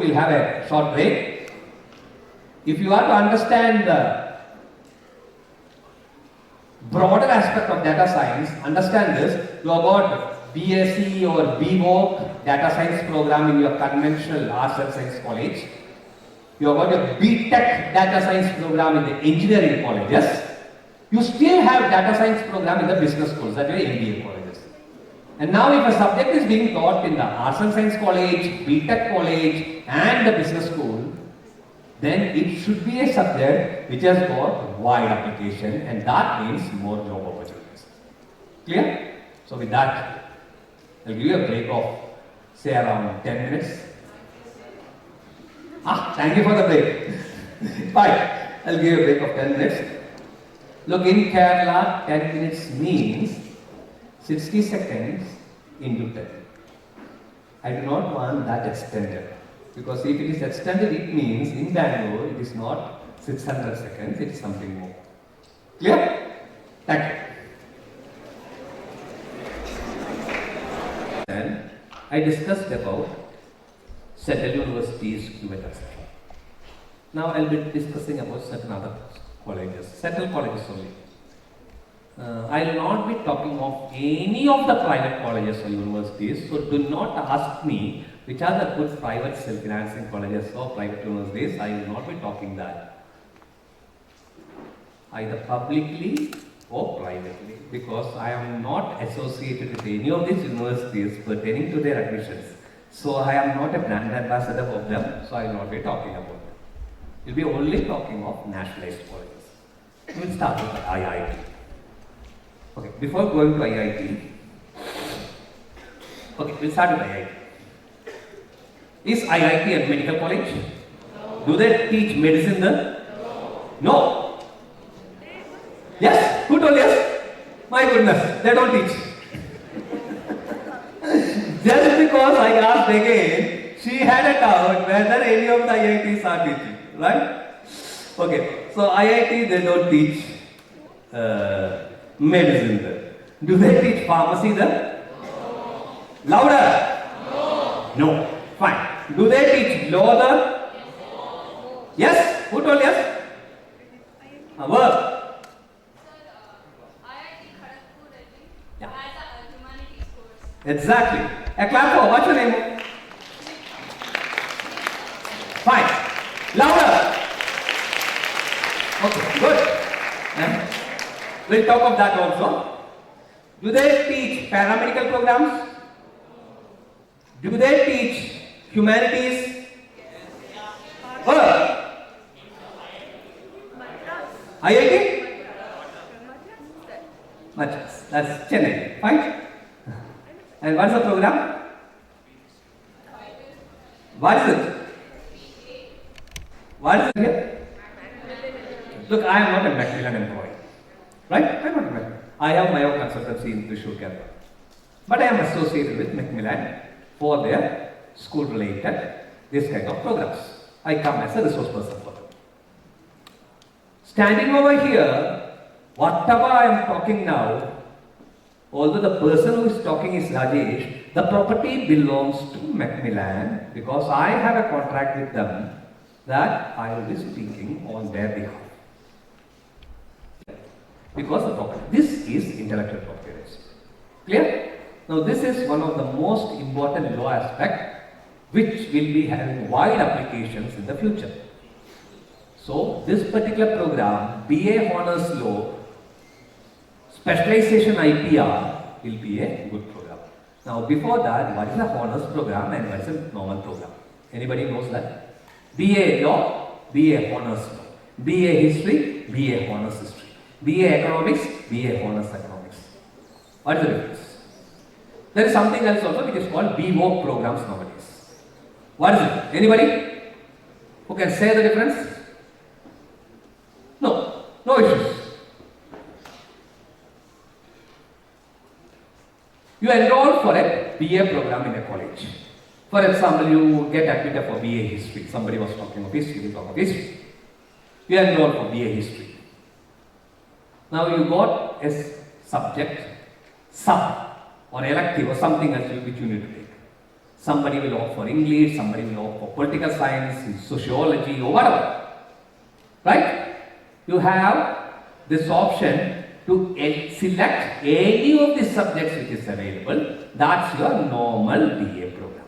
we'll have a short break. If you are to understand the broader aspect of data science, understand this. You have got BSc or BVOC data science program in your conventional arts and science college. You have got a BTech data science program in the engineering colleges. You still have data science program in the business schools, that is MBA colleges. And now if a subject is being taught in the arts and science college, BTech college and the business school, then it should be a subject which has got wide application, and that means more job opportunities. Clear? So with that, I'll give you a break of say around 10 minutes. Thank you for the break. Fine. I'll give you a break of 10 minutes. Look, in Kerala, 10 minutes means 60 seconds into 10. I do not want that extended. Because if it is extended, it means in Bangalore, it is not 600 seconds, it is something more. Clear? Thank you. Then I discussed about Central University's QA. Now I'll be discussing about certain other colleges, central colleges only. I will not be talking of any of the private colleges or universities, so do not ask me which are the good private self-financing colleges or private universities. I will not be talking that, either publicly or privately, because I am not associated with any of these universities pertaining to their admissions. So I am not a brand ambassador of them, so I will not be talking about them. We will be only talking of nationalized colleges. We will start with IIT. Okay, before going to IIT, we'll start with IIT. Is IIT a medical college? No. Do they teach medicine there? No. No? Yes? Who told yes? My goodness, they don't teach. Just because I asked again, she had a doubt whether any of the IITs are teaching, right? Okay, so IIT, they don't teach medicine there. Do they teach pharmacy there? No. Louder? No. No. Fine. Do they teach law there? Yes? Who told yes? Work. Yeah. Exactly. A clap for, what's your name? Fine. Louder. Okay, good. We'll talk of that also. Do they teach paramedical programs? Do they teach humanities? What? IIT? Madras. That's Chennai. Fine. And what is the program? What is it? What is it here? Look, I am not a Macmillan employee. Right? I am not a Macmillan. I have my own consultancy in Thrissur, Kerala. But I am associated with Macmillan for their school related, this kind of programs. I come as a resource person for them. Standing over here, whatever I am talking now, although the person who is talking is Rajesh, the property belongs to Macmillan because I have a contract with them that I will be speaking on their behalf. Because the property, this is intellectual property rights. Clear? Now this is one of the most important law aspects which will be having wide applications in the future. So this particular program, BA Honours Law, Specialization IPR will be a good program. Now before that, what is a Honours program and what is a normal program? Anybody knows that? BA Law, BA Honours Law. BA History, BA Honours History. BA Economics, BA Honours Economics. What is the difference? There is something else also which is called BVOC programs nowadays. What is it? Anybody who can say the difference? No. No issues. You enroll for a BA program in a college. For example, you get admitted for BA History. Somebody was talking of history, we talk of history. You enroll for BA History. Now you got a subject, sub or elective or something else which you need to take. Somebody will opt for English, somebody will opt for political science, sociology, or whatever. Right? You have this option to select any of the subjects which is available. That's your normal BA program.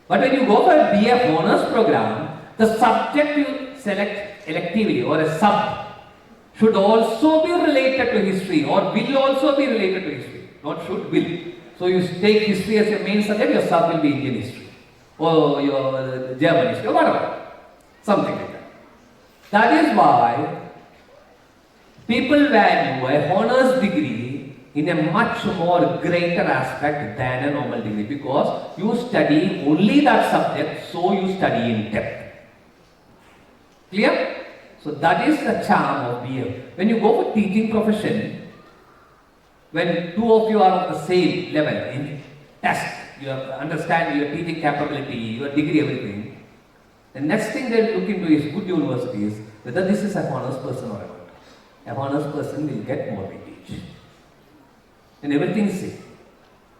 But when you go for a BA honors program, the subject you select electively or a sub should also be related to history or will also be related to history. Not should, will. So you take history as your main subject, your sub will be Indian history or your German history or whatever. Something like that. That is why people value a honors degree in a much more greater aspect than a normal degree because you study only that subject, so you study in depth. Clear? So that is the charm of BA. When you go for teaching profession, when two of you are of the same level in test, you understand your teaching capability, your degree, everything, the next thing they look into is good universities, whether this is a honors person or not. A honors person will get more weightage. And everything is same.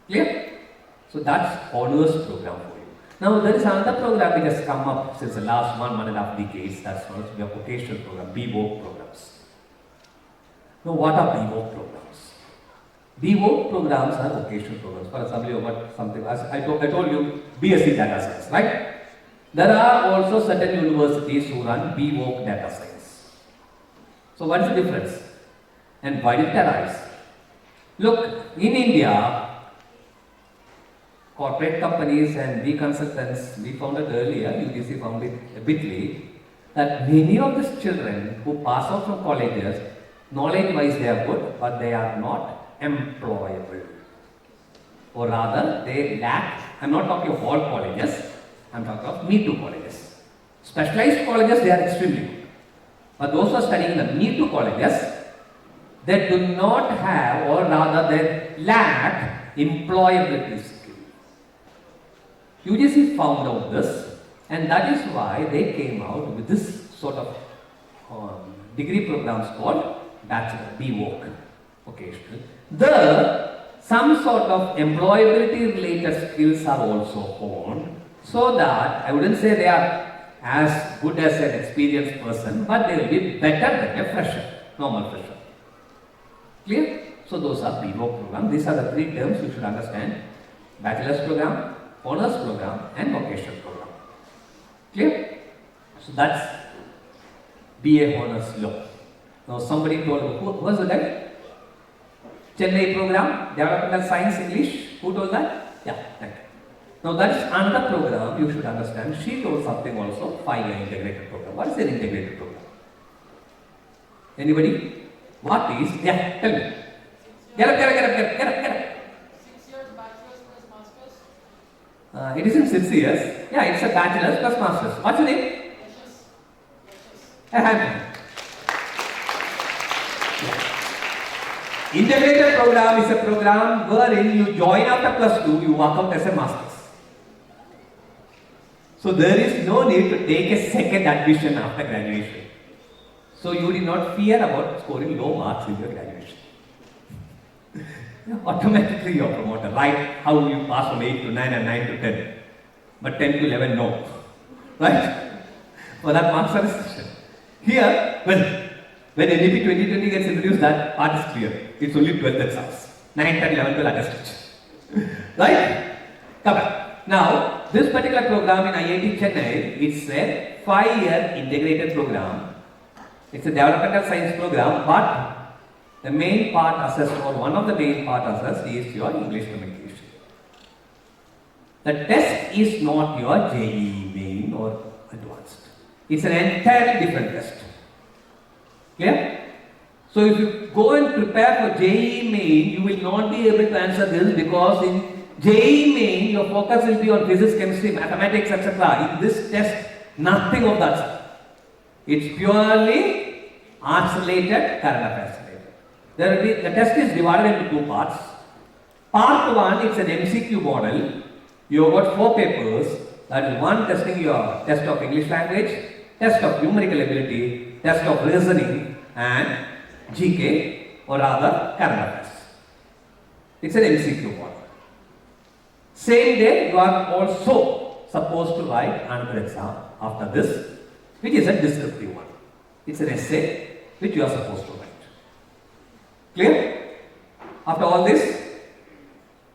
Clear? So that's honors program for you. Now there is another program which has come up since the last 1.5 decades. That's called your vocational program, BVOC programs. Now what are BVOC programs? BVOC programs are vocational programs. For example, you got something, as I told you, BSc data science, right? There are also certain universities who run BVOC data science. So what is the difference? And why did it arise? Look, in India, corporate companies and we consultants, we found it earlier, UGC found it a bit late, that many of these children who pass out from colleges, knowledge-wise they are good, but they are not employable. Or rather, they lack, I'm not talking of all colleges, I'm talking of Me Too colleges. Specialized colleges, they are extremely good. But those who are studying in the Me Too colleges, they do not have, or rather they lack employability skill. UGC found out this, and that is why they came out with this sort of degree programs called Bachelor, BVOC, vocational. Some sort of employability related skills are also honed, so that I wouldn't say they are as good as an experienced person, but they will be better than a fresher, normal fresher. Clear? So those are BVOC program. These are the three terms you should understand: bachelor's program, honors program, and vocational program. Clear? So that's BA honors law. Now somebody told me, who was the guy? Chennai program, developmental science English. Who told that? Yeah, thank you. Now that is another program you should understand. She told something also, 5-year integrated program. What is an integrated program? Anybody? What is? Yeah, tell me. Get up. 6 years bachelor's plus master's. It isn't 6 years. Yeah, it's a bachelor's plus master's. What's your name? Yes. Integrated program is a program wherein you join after plus 2, you work out as a master's. So there is no need to take a second admission after graduation. So you did not fear about scoring low marks in your graduation. Automatically you are promoted, right? How you pass from 8 to 9 and 9 to 10. But 10 to 11, no. Right? For that marks are restriction. Here, when NEP 2020 gets introduced, that part is clear. It's only 12 exams. 9, 10, 11, 12 attested. Right? Come back. Now, this particular program in IIT Chennai, it's a 5-year integrated program. It's a developmental science program, but the main part assessed, or one of the main part assessed, is your English communication. The test is not your JEE main or advanced. It's an entirely different test. Clear? So if you go and prepare for JEE main, you will not be able to answer this, because in JEE main, your focus will be on physics, chemistry, mathematics, etc. In this test, nothing of that stuff. It's purely arts related, current affairs related. The test is divided into 2 parts. Part 1, it's an MCQ model. You have got 4 papers. That is one testing your test of English language, test of numerical ability, test of reasoning, and GK, or rather current affairs. It's an MCQ model. Same day, you are also supposed to write another exam after this, which is a descriptive one. It's an essay which you are supposed to write. Clear? After all this,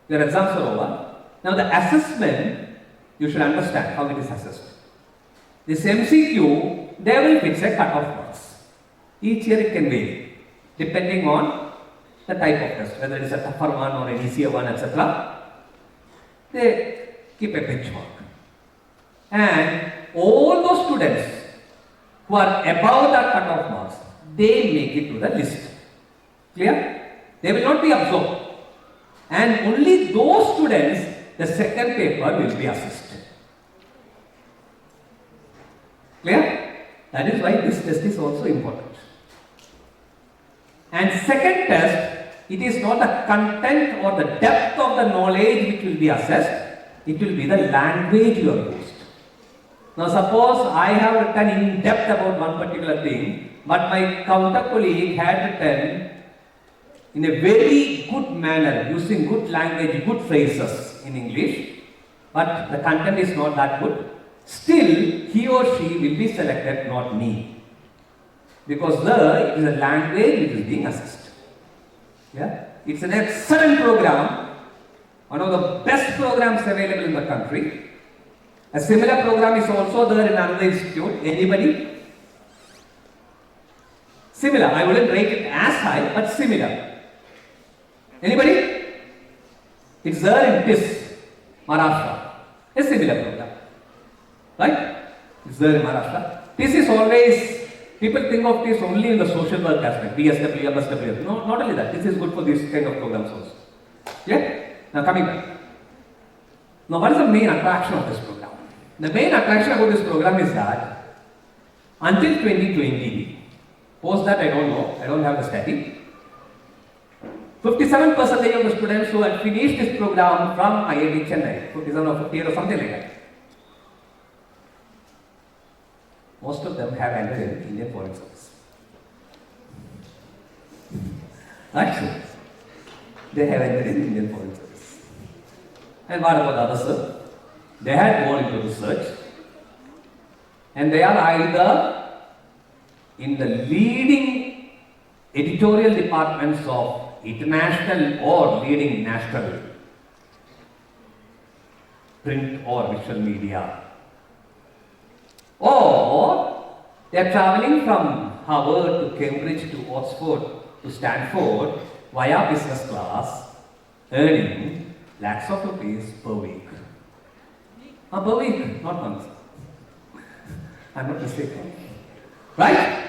your exams are over. Now the assessment, you should understand how it is assessed. This MCQ, they will fix a cut-off marks. Each year it can vary, depending on the type of test, whether it is a tougher one or an easier one, etc. They keep a benchmark. And all those students who are above that cut-off marks, they make it to the list. Clear? They will not be absorbed. And only those students, the second paper will be assessed. Clear? That is why this test is also important. And second test, it is not the content or the depth of the knowledge which will be assessed, it will be the language you have used. Now suppose I have written in depth about one particular thing, but my counter colleague had written in a very good manner, using good language, good phrases in English, but the content is not that good. Still, he or she will be selected, not me. Because there, it is a language which is being assessed. Yeah? It's an excellent program, one of the best programs available in the country. A similar program is also there in another institute. Anybody? Similar. I wouldn't rate it as high, but similar. Anybody? It's there in TIS, Maharashtra. A similar program. Right? It's there in Maharashtra. TIS is always, people think of TIS only in the social work aspect, BSW, MSW. No, not only that. This is good for these kind of programs also. Yeah? Now coming back. Now what is the main attraction of this program? The main attraction about this program is that until 2020, post that I don't know, I don't have the static, 57% of the students who had finished this program from IIT Chennai, 57 or 58 or something like that, most of them have entered in Indian Foreign Service. Actually, they have entered in Indian Foreign Service. And what about others, sir? They had gone into research, and they are either in the leading editorial departments of international or leading national print or visual media, or they are traveling from Harvard to Cambridge to Oxford to Stanford via business class, earning lakhs of rupees per week. Per week, not months. I'm not mistaken. Right?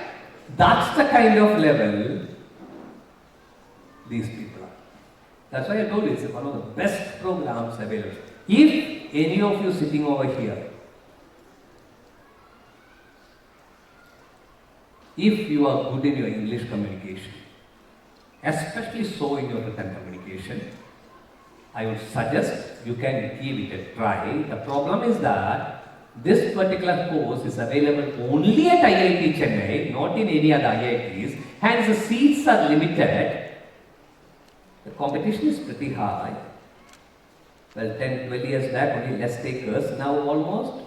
That's the kind of level these people are. That's why I told you it's one of the best programs available. If any of you sitting over here, if you are good in your English communication, especially so in your written communication, I would suggest you can give it a try. The problem is that this particular course is available only at IIT Chennai, not in any other IITs, hence the seats are limited. The competition is pretty high. Well, 10, 12 years back, only less takers. Now almost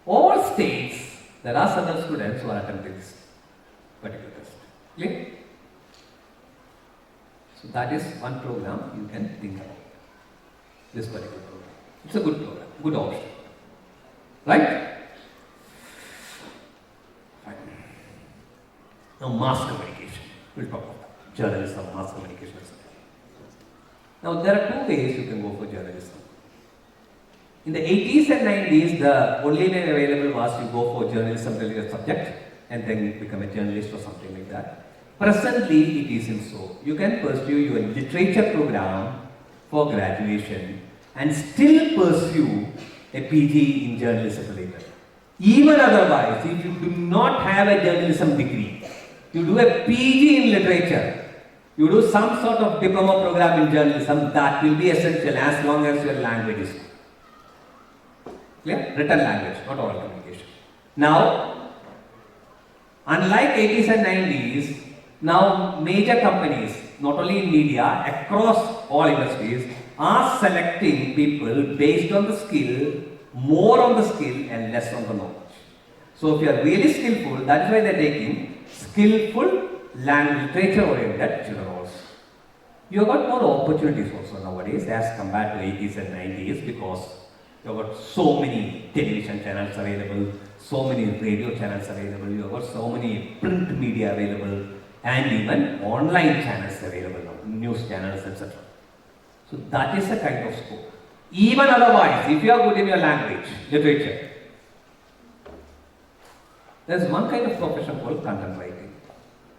all states, there are several students who are attempting this particular test. Clear? So that is one program you can think about. This particular program. It's a good program, good option. Right? Fine. Now mass communication. We'll talk about that. Journalism, mass communication, etc. Now there are two ways you can go for journalism. In the 80s and 90s, the only way available was you go for journalism related subject and then become a journalist or something like that. Presently, it isn't so. You can pursue your literature program for graduation and still pursue a PG in journalism later. Even otherwise, if you do not have a journalism degree, you do a PG in literature, you do some sort of diploma program in journalism, that will be essential as long as your language is clear? Written language, not oral communication. Now, unlike 80s and 90s, now major companies, not only in media, across all industries, are selecting people based on the skill, more on the skill and less on the knowledge. So if you are really skillful, that is why they are taking skillful literature oriented children also. You have got more opportunities also nowadays as compared to 80s and 90s, because you have got so many television channels available, so many radio channels available, you have got so many print media available, and even online channels available now, news channels, etc. So that is the kind of scope. Even otherwise, if you are good in your language, literature, there is one kind of profession called content writing.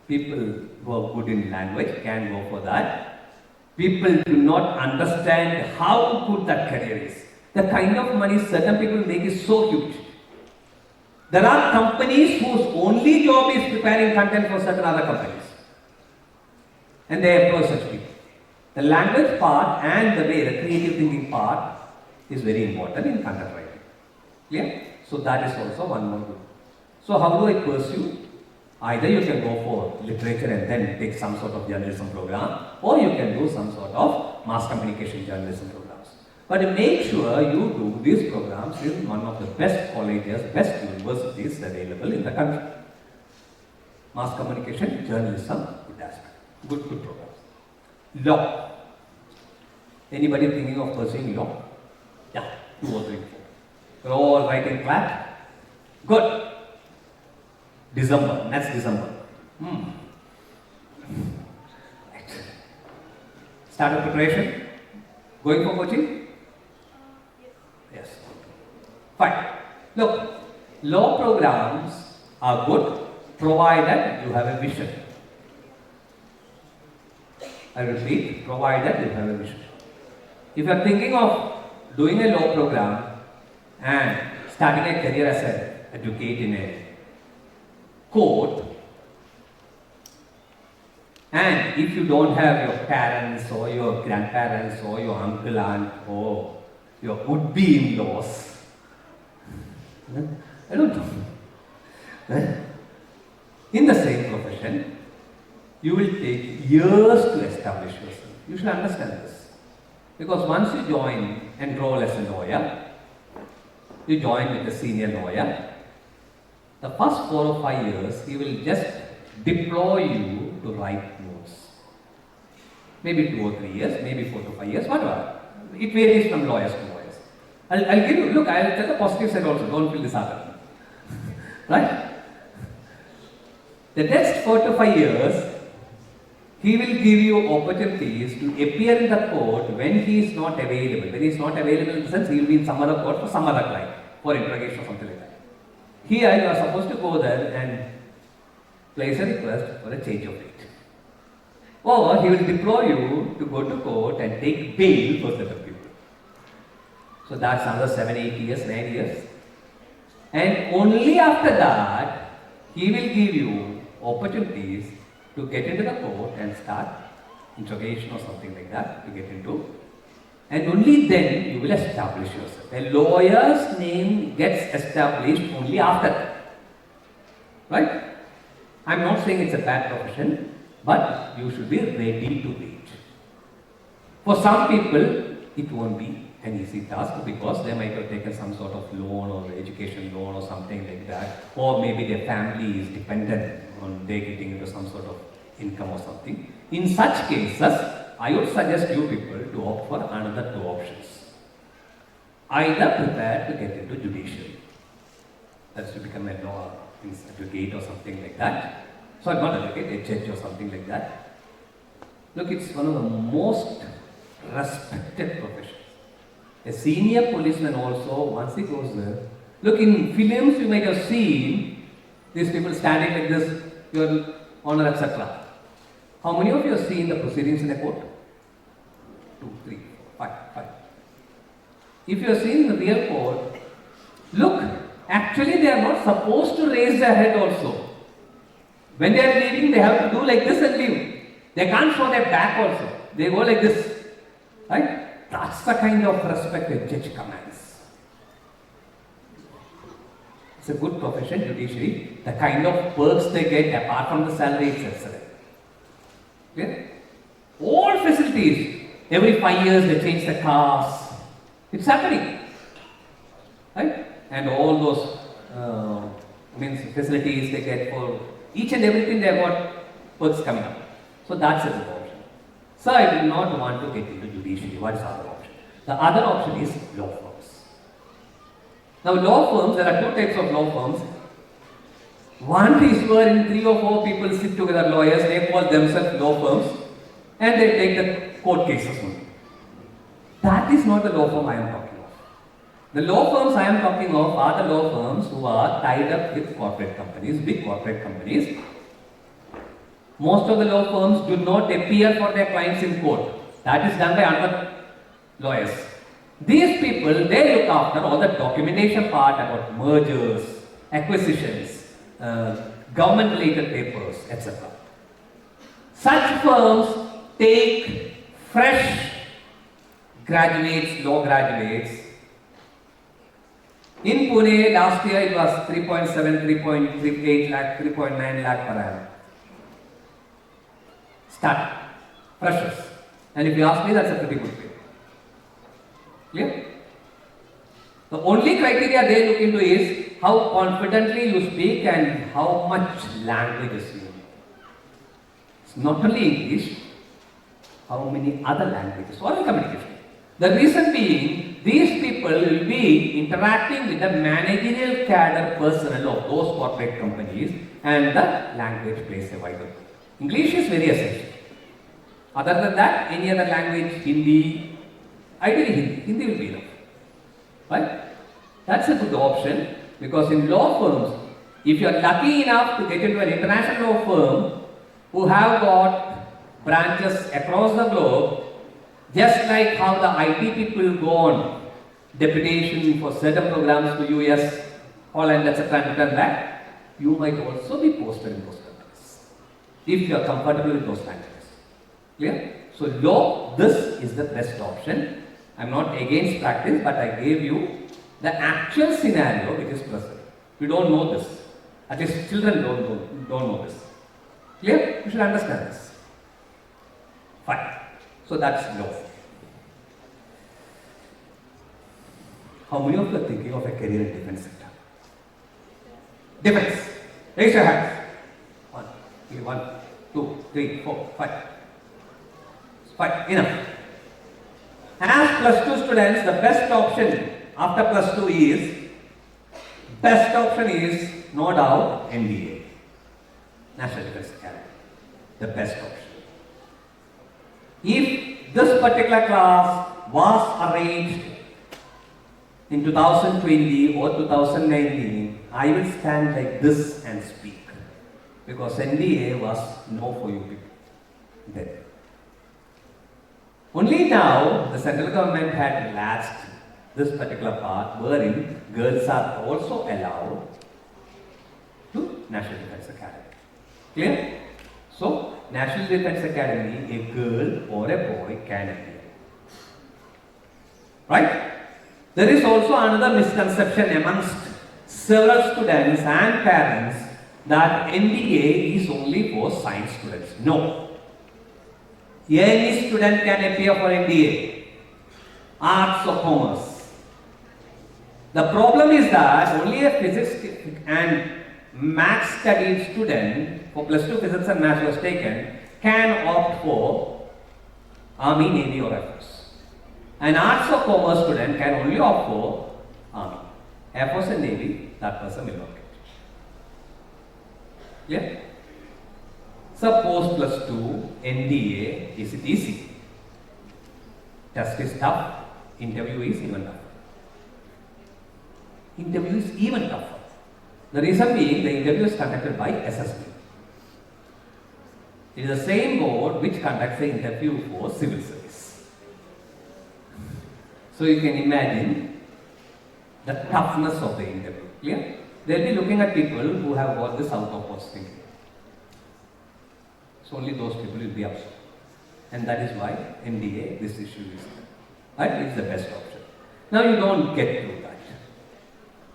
People who are good in language can go for that. People do not understand how good that career is. The kind of money certain people make is so huge. There are companies whose only job is preparing content for certain other companies. And they employ such people. The language part and the way, the creative thinking part is very important in content writing. Clear? So that is also one more good. So how do I pursue? Either you can go for literature and then take some sort of journalism program, or you can do some sort of mass communication journalism programs. But make sure you do these programs in one of the best colleges, best universities available in the country. Mass communication, journalism, good aspect. Good programs. Law. Anybody thinking of pursuing law? Yeah, 2 or 3, 4. You're all right in class? Good. December, next December. Right. Start preparation? Going for coaching? Yes. Fine. Look, law programs are good provided you have a vision. I repeat, provided you have a vision. If you are thinking of doing a law program and starting a career as an advocate in a court, and if you don't have your parents or your grandparents or your uncle, aunt or your would-be in-laws, I don't know, in the same profession, you will take years to establish yourself. You should understand this. Because once you enroll as a lawyer, you join with a senior lawyer, the first 4 or 5 years, he will just deploy you to write notes. Maybe 2 or 3 years, maybe 4 to 5 years, whatever. It varies from lawyers to lawyers. I'll give you, look, I'll tell the positive side also, don't feel disheartened. Right? The next 4 to 5 years, he will give you opportunities to appear in the court when he is not available. When he is not available in the sense, he will be in some other court for some other client, for interrogation or something like that. Here you are supposed to go there and place a request for a change of date. Or he will deploy you to go to court and take bail for certain people. So that's another 7, 8 years, 9 years. And only after that, he will give you opportunities to get into the court and start interrogation or something like that to get into. And only then you will establish yourself. A lawyer's name gets established only after that. Right? I'm not saying it's a bad profession, but you should be ready to wait. For some people, it won't be an easy task because they might have taken some sort of loan or education loan or something like that, or maybe their family is dependent on they getting into some sort of income or something. In such cases, I would suggest you people to opt for another 2 options. Either prepare to get into judiciary, that's to become a law advocate or something like that. Sorry, not advocate, a judge or something like that. Look, it's one of the most respected professions. A senior policeman also, once he goes there, look, in films you might have seen these people standing like this, your honor, etc. How many of you have seen the proceedings in a court? 2, 3, 4, 5. If you have seen the real court, look, actually they are not supposed to raise their head also. When they are leaving, they have to do like this and leave. They can't show their back also. They go like this. Right? That's the kind of respect a judge commands. It's a good profession, judiciary. The kind of perks they get apart from the salary, it's excellent. Clear? All facilities. Every 5 years they change the cars. It's happening. Right? And all those means facilities they get for each and everything, they have got works coming up. So that's a good option. So I do not want to get into judiciary. What is the other option? The other option is law firms. Now law firms, there are two types of law firms. One is wherein 3 or 4 people sit together, lawyers, they call themselves law firms and they take the court cases only. That is not the law firm I am talking of. The law firms I am talking of are the law firms who are tied up with corporate companies, big corporate companies. Most of the law firms do not appear for their clients in court. That is done by other lawyers. These people, they look after all the documentation part about mergers, acquisitions, government related papers, etc. Such firms take fresh graduates, law graduates. In Pune, last year it was 3.7, 3.38 lakh, 3.9 lakh per annum. Start. Freshers. And if you ask me, that's a pretty good pay. Clear? The only criteria they look into is how confidently you speak and how much languages you know. It's not only English, how many other languages, oral communication. The reason being, these people will be interacting with the managerial cadre personnel of those corporate companies and the language plays a vital role. English is very essential. Other than that, any other language, Hindi, ideally Hindi will be enough. Right? That's a good option because in law firms, if you are lucky enough to get into an international law firm who have got branches across the globe, just like how the IT people go on deputation for certain programs to US, Holland, etc. and return back, you might also be posted in those countries if you are comfortable with those languages. Clear? So law, this is the best option. I am not against practice, but I gave you the actual scenario which is present. We don't know this. At least children don't know this. Clear? You should understand this. Fine. So that's law. How many of you are thinking of a career in defense sector? Defense. Raise your hands. 1, 2, 3, 4, 5. 5. Enough. As plus 2 students, the best option after plus 2 is no doubt NDA, National Defense Academy. The best option. If this particular class was arranged in 2020 or 2019, I will stand like this and speak because NDA was no for you people then. Only now the central government had relaxed this particular part wherein girls are also allowed to National Defense Academy. Clear? So, National Defense Academy, a girl or a boy can appear. Right? There is also another misconception amongst several students and parents that NDA is only for science students. No. Any student can appear for NDA, arts or commerce. The problem is that only a physics and maths studied student for plus 2 physics and maths was taken can opt for Army, Navy or Air Force. An arts or commerce student can only opt for Army. Air Force and Navy, that person will not get. Clear? Suppose plus 2, NDA, is it easy? Test is tough, interview is even tougher. Interview is even tougher. The reason being, the interview is conducted by SSB. It is the same board which conducts the interview for civil service. So you can imagine the toughness of the interview. Clear? They will be looking at people who have got this out of box thinking. So only those people will be upset. And that is why NDA, this issue is there. Right? It's the best option. Now you don't get to that.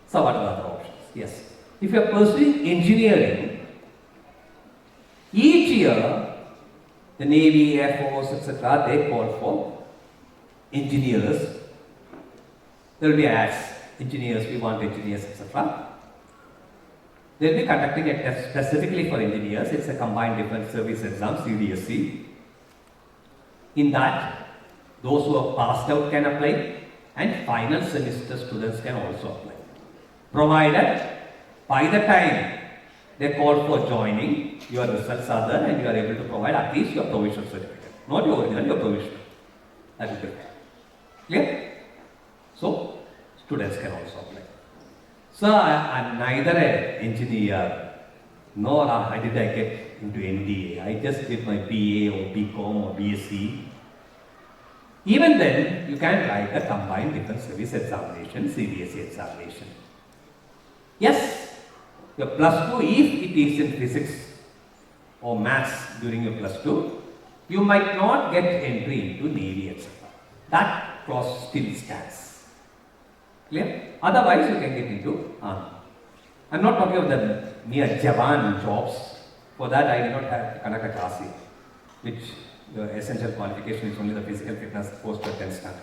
So what are the other options? Yes. If you are pursuing engineering, each year the Navy, Air Force, etc., they call for engineers. There will be ads, engineers, we want engineers, etc. They will be conducting a test specifically for engineers. It's a combined different service exam, CDSC. In that, those who have passed out can apply, and final semester students can also apply. Provided by the time they call for joining, your results are there and you are able to provide at least your provisional certificate. Not your original, your provisional. That will be okay. Clear? So, students can also apply. So, I am neither an engineer nor did I get into MBA. I just did my BA or BCom or BSc. Even then, you can write a combined different service examination, CBSE examination. Yes, your plus 2, if it is in physics or maths during your plus 2, you might not get entry into Navy, etc. That clause still stands. Clear? Otherwise, you can get into Army. I am not talking of the mere Javan jobs. For that, I did not have to conduct a class here, which the essential qualification is only the physical fitness post 10 standard.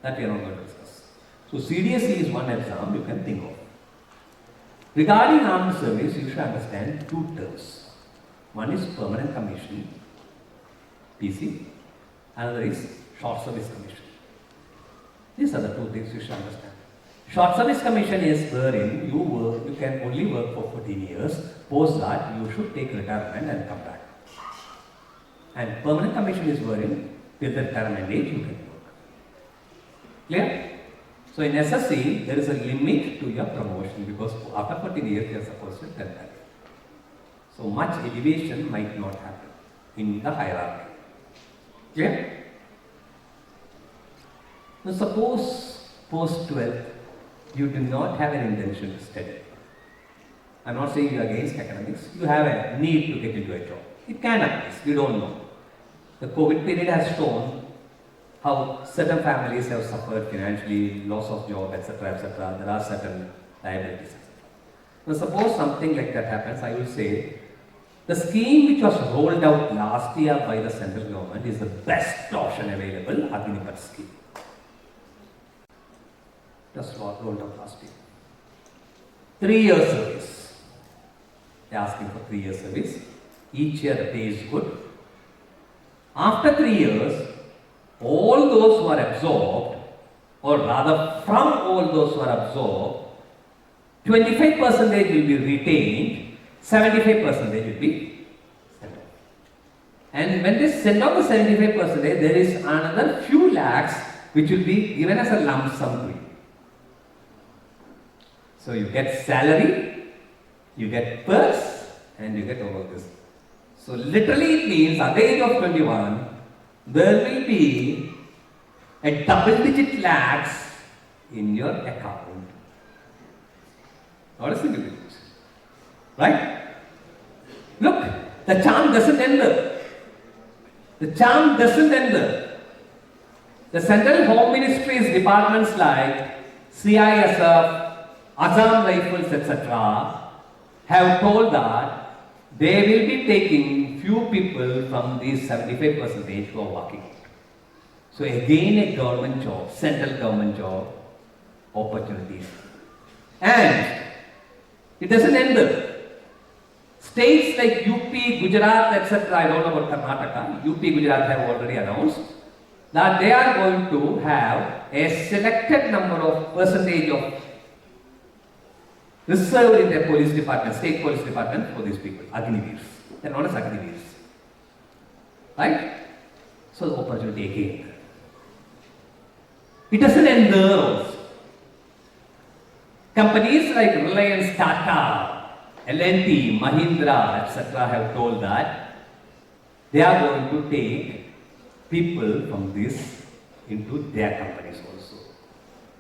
That we are not going to discuss. So, CDSE is one exam you can think of. Regarding armed service, you should understand two terms. One is permanent commission, PC, another is short service commission. These are the two things you should understand. Short service commission is wherein you can only work for 14 years, post that you should take retirement and come back. And permanent commission is wherein till the retirement age you can work. Clear? So in SSC, there is a limit to your promotion because after 14 years you are supposed to retire. So much elevation might not happen in the hierarchy. Clear? Now suppose post 12th you do not have an intention to study. I am not saying you are against academics, you have a need to get into a job. It can arise, we don't know. The COVID period has shown how certain families have suffered financially, loss of job, etc., etc. There are certain liabilities, etc. Now, suppose something like that happens, I will say the scheme which was rolled out last year by the central government is the best option available, Agnipath scheme. Just rolled out last year. 3 years service. They are asking for 3 years service. Each year the pay is good. After 3 years, all those who are absorbed, or rather from all those who are absorbed, 25% will be retained, 75% will be sent off. And when they send off the 75%, there is another few lakhs which will be given as a lump sum to you. So you get salary, you get perks, and you get all of this. So literally it means at the age of 21, there will be a double-digit lakhs in your account. What is it? Right? Look, the charm doesn't end there. The charm doesn't end there. The Central Home Ministry's departments like CISF, Assam Rifles, etc. have told that they will be taking few people from these 75% who are working. So again a government job, central government job opportunities. And it doesn't end there. States like UP, Gujarat, etc. I don't know about Karnataka. UP, Gujarat have already announced that they are going to have a selected number of percentage of reserved in their police department, state police department for these people, Agniveers. They are known as Agniveers. Right? So the opportunity again. It doesn't end there also. Companies like Reliance, Tata, L&T, Mahindra, etc. have told that they are going to take people from this into their companies also.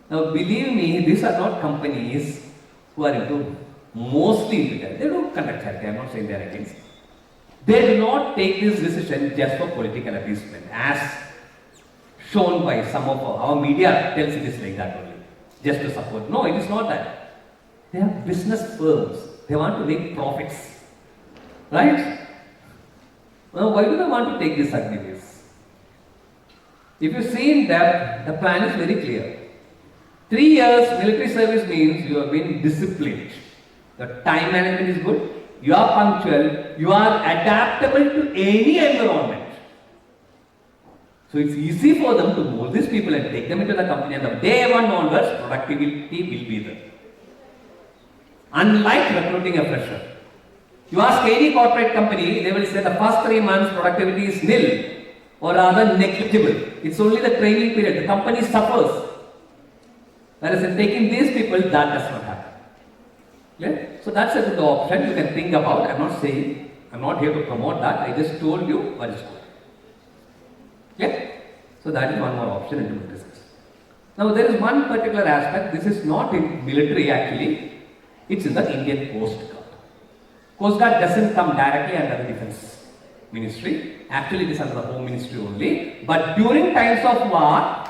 Now believe me, these are not companies who are into mostly into that. They don't conduct healthcare. I am not saying they are against. They do not take this decision just for political appeasement, as shown by some of our media tells it is like that only, just to support. No, it is not that. They are business firms. They want to make profits. Right? Now, why do they want to take this Agniveers? If you see in depth, the plan is very clear. 3 years military service means you have been disciplined. The time management is good, you are punctual, you are adaptable to any environment. So it's easy for them to mold these people and take them into the company, and the day one onwards, productivity will be there. Unlike recruiting a fresher. You ask any corporate company, they will say the first 3 months productivity is nil or rather negligible. It's only the training period. The company suffers. Whereas in taking these people, that does not happen. Clear? So that's a good option you can think about. I'm not saying, I'm not here to promote that. I just told you what is good. Clear? So that is one more option and we will discuss. Now there is one particular aspect. This is not in military actually. It's in the Indian Coast Guard. Coast Guard doesn't come directly under the Defence Ministry. Actually it is under the Home Ministry only. But during times of war,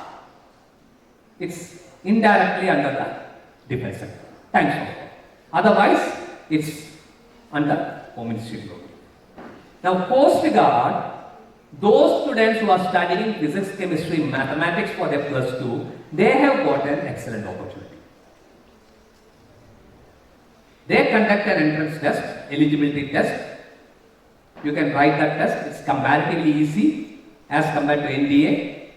it's indirectly under the Defence sector. Times of war. Otherwise, it's under Home Ministry only. Now Coast Guard, those students who are studying physics, chemistry, mathematics for their +2, they have got an excellent opportunity. They conduct an entrance test, eligibility test. You can write that test. It's comparatively easy as compared to NDA.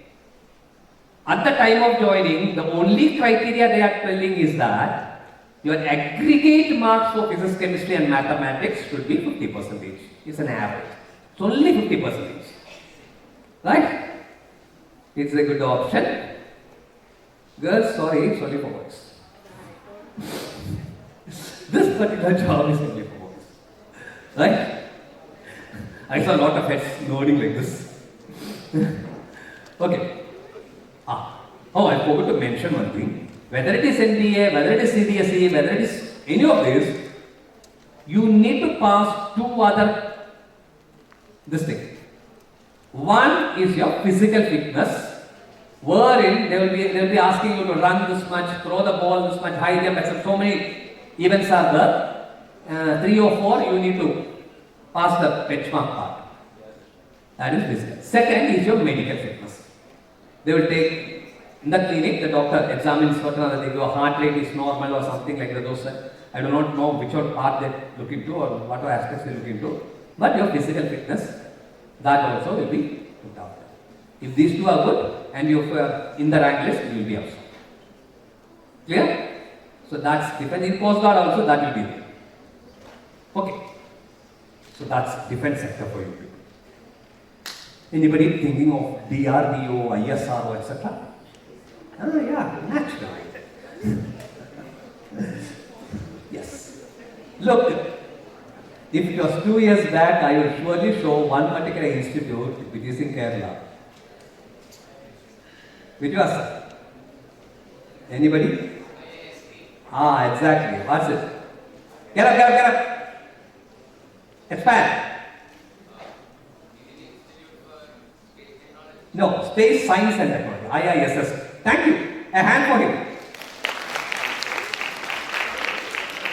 At the time of joining, the only criteria they are telling is that your aggregate marks for physics, chemistry and mathematics should be 50%. It's an average. It's only 50%. Right? It's a good option. Girls, sorry for boys. This particular job is only for boys. Right? I saw a lot of heads nodding like this. Okay. Oh, I forgot to mention one thing. Whether it is NDA, whether it is CBSE, whether it is any of this, you need to pass 2 other this thing. One is your physical fitness, wherein they will be asking you to run this much, throw the ball this much, high jump, etc. So many events are there. 3 or 4 you need to pass the benchmark part. That is physical. Second is your medical fitness. They will take in the clinic, the doctor examines certain other things, your heart rate is normal or something like that. Those I do not know which part they look into or what aspects they look into, but your physical fitness, that also will be looked after. If these 2 are good and you are in the rank list, you will be also. Clear? So that's defense. In Coast Guard also that will be there. Okay. So that's defense sector for you people. Anybody thinking of DRDO, ISRO, etc.? Yeah, naturally. Yes. Look, if it was 2 years back, I will surely show one particular institute which is in Kerala. Which was? Anybody? Exactly. What's it? Get up. Expand. No, Space Science and Technology, IISS. Thank you. A hand for him.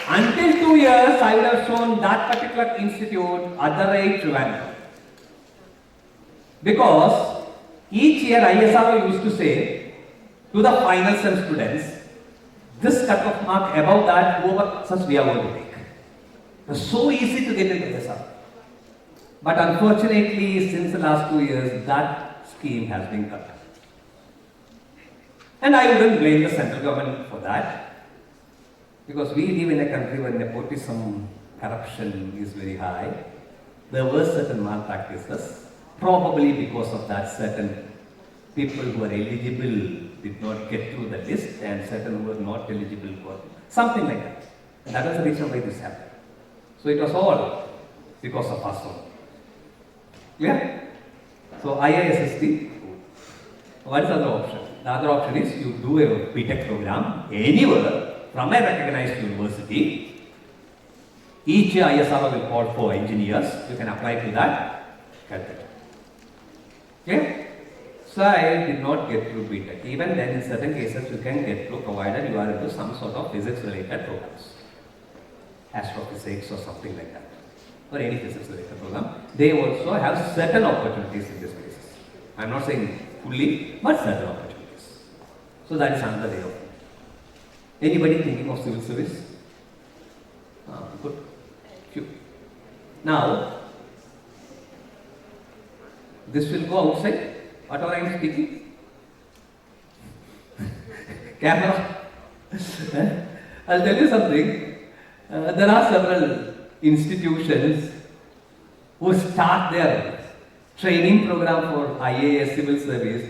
Until 2 years, I would have shown that particular institute Adurai, Trivandrum. Because each year ISRO used to say to the final sem students, this cut-off mark above that, whoever such we are going to take. It was so easy to get into ISRO. But unfortunately, since the last 2 years, that scheme has been cut. And I wouldn't blame the central government for that, because we live in a country where nepotism, corruption is very high. There were certain malpractices, probably because of that certain people who are eligible did not get through the list and certain who were not eligible for something like that. And that was the reason why this happened. So it was all because of us all. Yeah? So IISST, what is the other option? The other option is you do a BTech program anywhere from a recognized university. Each year ISRO will call for engineers. You can apply to that. Get it. Okay? So I did not get through BTech. Even then, in certain cases, you can get through provided you are into some sort of physics-related programs, astrophysics or something like that, or any physics-related program. They also have certain opportunities in these places. I am not saying fully, but certain opportunities. So that is another way of it. Anybody thinking of civil service? Good. Few. Now, this will go outside. Whatever I am speaking. Camera. I'll tell you something. There are several institutions who start their training program for IAS civil service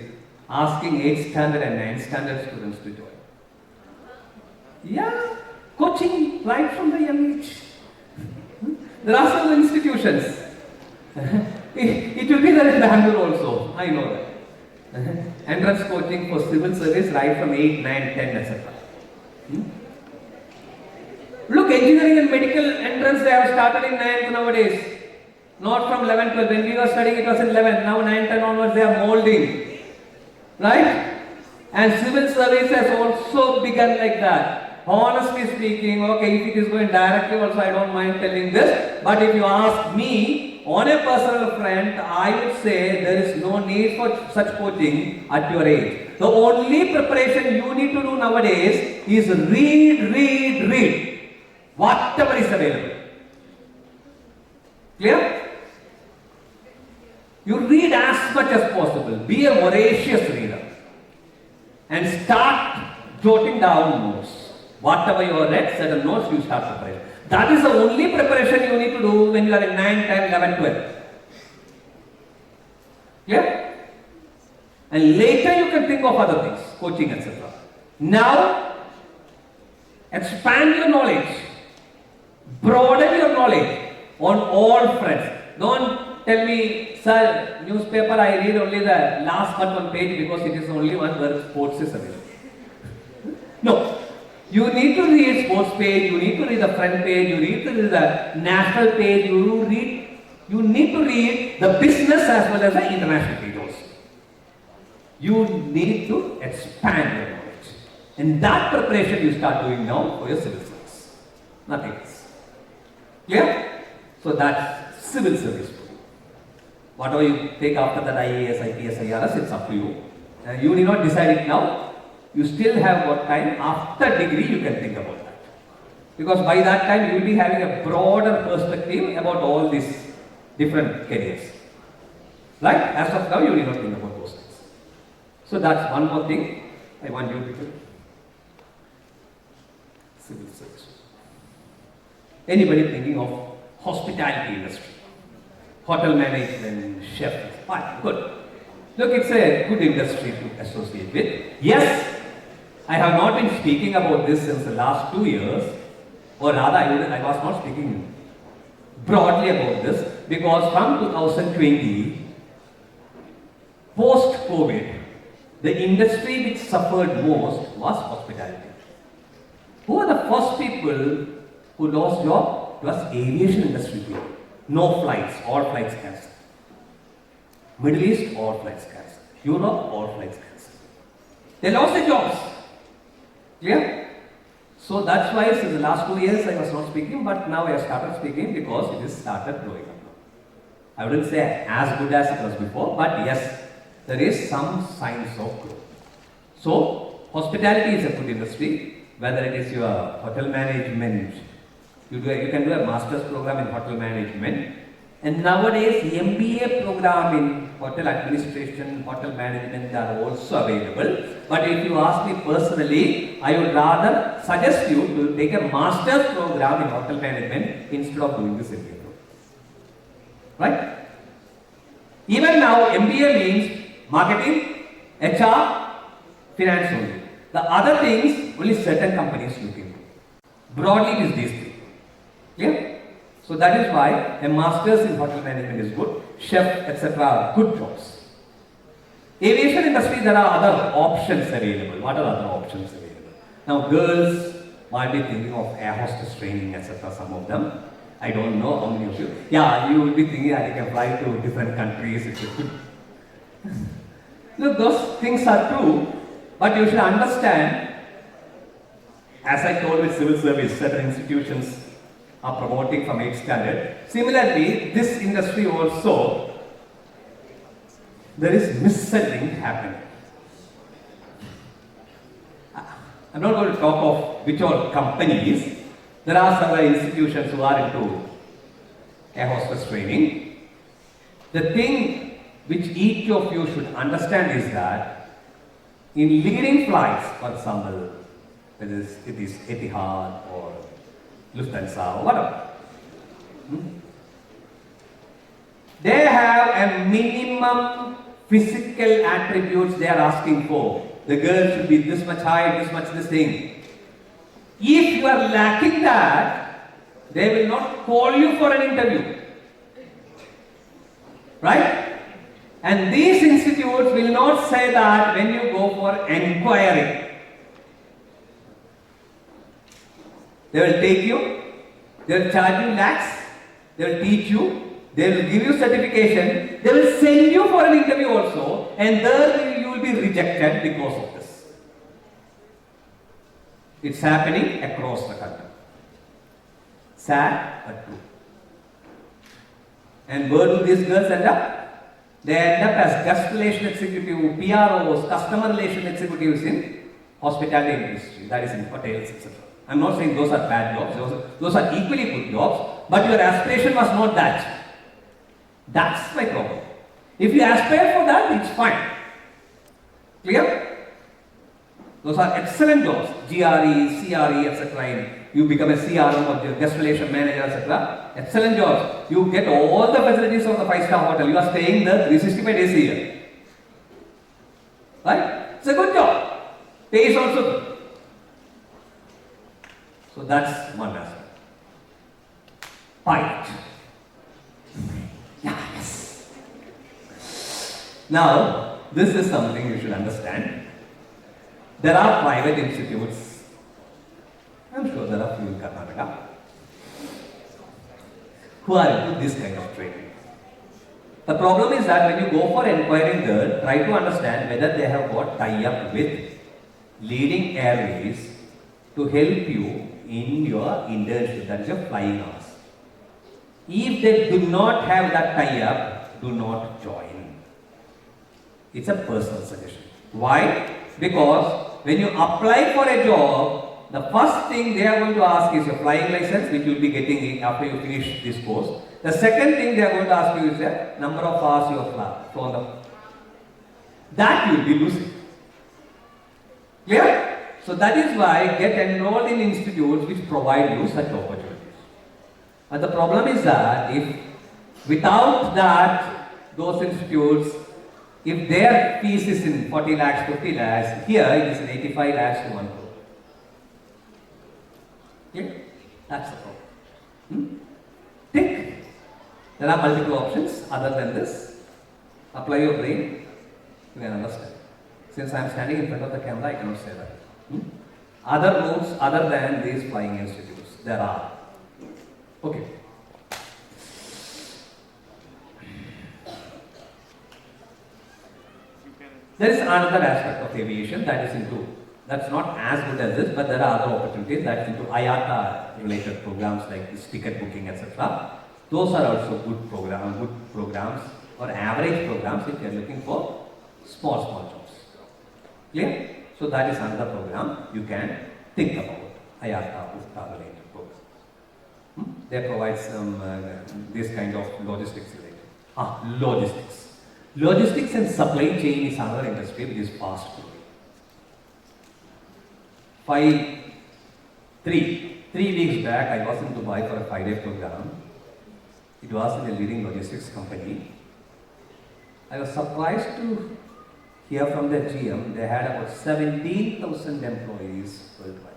asking 8th standard and 9th standard students to join. Yeah, coaching right from the young age. There are several institutions. It will be there in Bangalore also, I know that. Entrance coaching for civil service right from 8, 9, 10, etc. Look, engineering and medical entrance they have started in 9th nowadays. Not from 11, 12. When we were studying it was in 11. Now 9, 10 onwards they are molding. Right? And civil service has also begun like that. Honestly speaking, okay, if it is going directly also I don't mind telling this. But if you ask me, on a personal front, I would say there is no need for such coaching at your age. The only preparation you need to do nowadays is read. Whatever is available. Clear? You read as much as possible. Be a voracious reader. And start jotting down notes. Whatever you have read, certain notes you start preparing. That is the only preparation you need to do when you are in 9, 10, 11, 12. Clear? And later you can think of other things, coaching, etc. Now, expand your knowledge. Broaden your knowledge on all fronts. Don't tell me, sir, newspaper I read only the last but one page because it is only one where sports is available. No. You need to read sports page, you need to read the front page, you need to read the national page, you need to read the business as well as the international page also. You need to expand your knowledge. And that preparation you start doing now for your civil service. Nothing else. Clear? So that's civil service. Whatever you take after that IAS, IPS, IRS, it's up to you. You need not decide it now. You still have got time. After degree, you can think about that. Because by that time, you will be having a broader perspective about all these different careers. Right? As of now, you need not think about those things. So that's one more thing I want you to do. Civil service. Anybody thinking of hospitality industry? Hotel management, chef. Fine, good. Look, it's a good industry to associate with. Yes, I have not been speaking about this since the last 2 years, or rather I was not speaking broadly about this because from 2020, post-COVID, the industry which suffered most was hospitality. Who are the first people who lost job? It was aviation industry people. No flights, all flights cancelled. Middle East, all flights cancelled. Europe, all flights cancelled. They lost their jobs. Clear? So that's why since the last 2 years I was not speaking, but now I have started speaking because it has started growing up. I wouldn't say as good as it was before, but yes, there is some signs of growth. So, hospitality is a good industry, whether it is your hotel management, you can do a master's program in hotel management, and nowadays MBA program in hotel administration, hotel management are also available. But if you ask me personally, I would rather suggest you to take a master's program in hotel management instead of doing this MBA program. Right? Even now, MBA means marketing, HR, finance only. The other things, only certain companies look into. Broadly, it is these three. Clear? So that is why a master's in hotel management is good, chef, etc. are good jobs. Aviation industry, there are other options available. What are other options available? Now, girls might be thinking of air hostess training, etc. Some of them. I don't know how many of you. Yeah, you will be thinking that you can fly to different countries. Look, those things are true, but you should understand, as I told with civil service, certain institutions are promoting from 8th standard. Similarly, this industry also, there is mis-selling happening. I'm not going to talk of which all companies. There are several institutions who are into air hostess training. The thing which each of you should understand is that in leading flights, for example, whether it is Etihad or Lufthansa or whatever, they have a minimum physical attributes they are asking for. The girl should be this much height, this much this thing. If you are lacking that, they will not call you for an interview. Right? And these institutes will not say that when you go for enquiry. They will take you, they will charge you lakhs, they will teach you, they will give you certification, they will send you for an interview also, and there you will be rejected because of this. It's happening across the country. Sad but true. And where do these girls end up? They end up as guest relation executive, PROs, customer relation executives in hospitality industry, that is in hotels, etc. I'm not saying those are bad jobs, those are equally good jobs, but your aspiration was not that. That's my problem. If you aspire for that, it's fine. Clear? Those are excellent jobs. GRE, CRE, etc. You become a CRM or guest relation manager, etc. Excellent jobs. You get all the facilities of the 5-star hotel. You are staying there 365 days a year. Right? It's a good job. Pay is also good. So that's one aspect. Pilot. Yes. Now, this is something you should understand. There are private institutes. I'm sure there are few in Karnataka who are into this kind of training. The problem is that when you go for inquiring there, try to understand whether they have got tie-up with leading airways to help you in your internship, that is your flying hours. If they do not have that tie-up, do not join. It's a personal suggestion. Why? Because when you apply for a job, the first thing they are going to ask is your flying license, which you will be getting after you finish this course. The second thing they are going to ask you is the number of hours you have flown. That you will be losing. Clear? So that is why get enrolled in institutes which provide you such opportunities. But the problem is that if without that, those institutes, if their fees is in 40 lakhs, 50 lakhs, here it is in 85 lakhs to 1 crore. Okay? That's the problem. Think. There are multiple options other than this. Apply your brain, you can understand. Since I am standing in front of the camera, I cannot say that. Other routes other than these flying institutes, there are. Okay. There is another aspect of aviation that is into, that's not as good as this, but there are other opportunities that's into IATA related programs like this ticket booking, etc. Those are also good programs or average programs if you are looking for small jobs. Clear? So that is another program you can think about, IATA related program. They provide some this kind of logistics related. Logistics. Logistics and supply chain is another industry which is fast growing. 3 weeks back, I was in Dubai for a 5-day program. It was in a leading logistics company. I was surprised to hear from the GM, they had about 17,000 employees worldwide.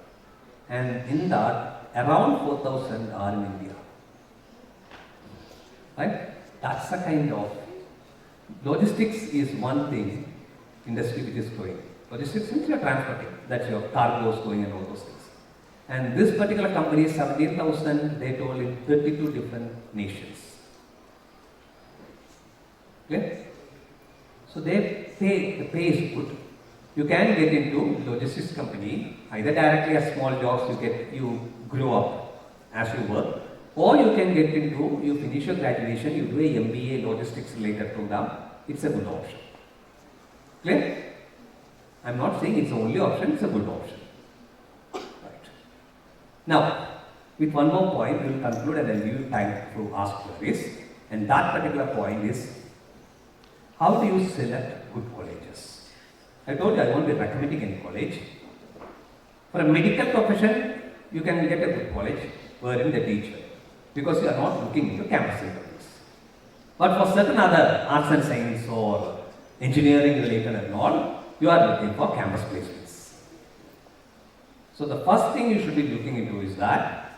And in that, around 4,000 are in India. Right? That's the kind of logistics is one thing, industry which is growing. Logistics means you are transporting, that's your cargoes going and all those things. And this particular company is 17,000, they told, in 32 different nations. Okay? So the pay is good. You can get into logistics company, either directly as small jobs you grow up as you work, or you can get into, you finish your graduation, you do a MBA logistics related program. It's a good option. Clear? I'm not saying it's the only option, it's a good option. Right. Now, with one more point, we will conclude and then give you time to ask queries. And that particular point is, how do you select good colleges? I told you I won't be recommending any college. For a medical profession, you can get a good college wherein they teach you, because you are not looking into campus interviews. But for certain other arts and science or engineering related and all, you are looking for campus placements. So the first thing you should be looking into is that,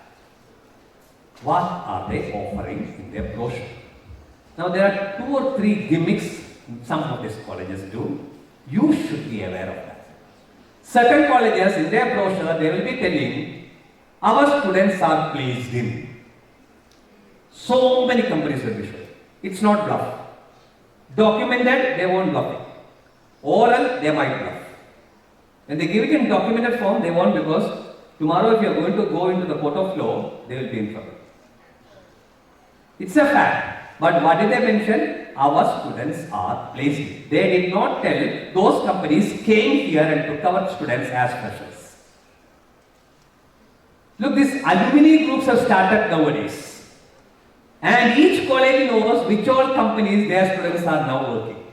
what are they offering in their brochure? Now there are 2 or 3 gimmicks some of these colleges do. You should be aware of that. Certain colleges in their brochure, they will be telling, our students are placed in. So many companies will be showing. It's not bluff. Documented, they won't bluff it. Oral, they might bluff. When they give it in documented form, they won't, because tomorrow if you are going to go into the court of law, they will be in trouble. It's a fact. But what did they mention? Our students are placed in. They did not tell those companies came here and took our students as freshers. Look, these alumni groups have started nowadays. And each college knows which all companies their students are now working.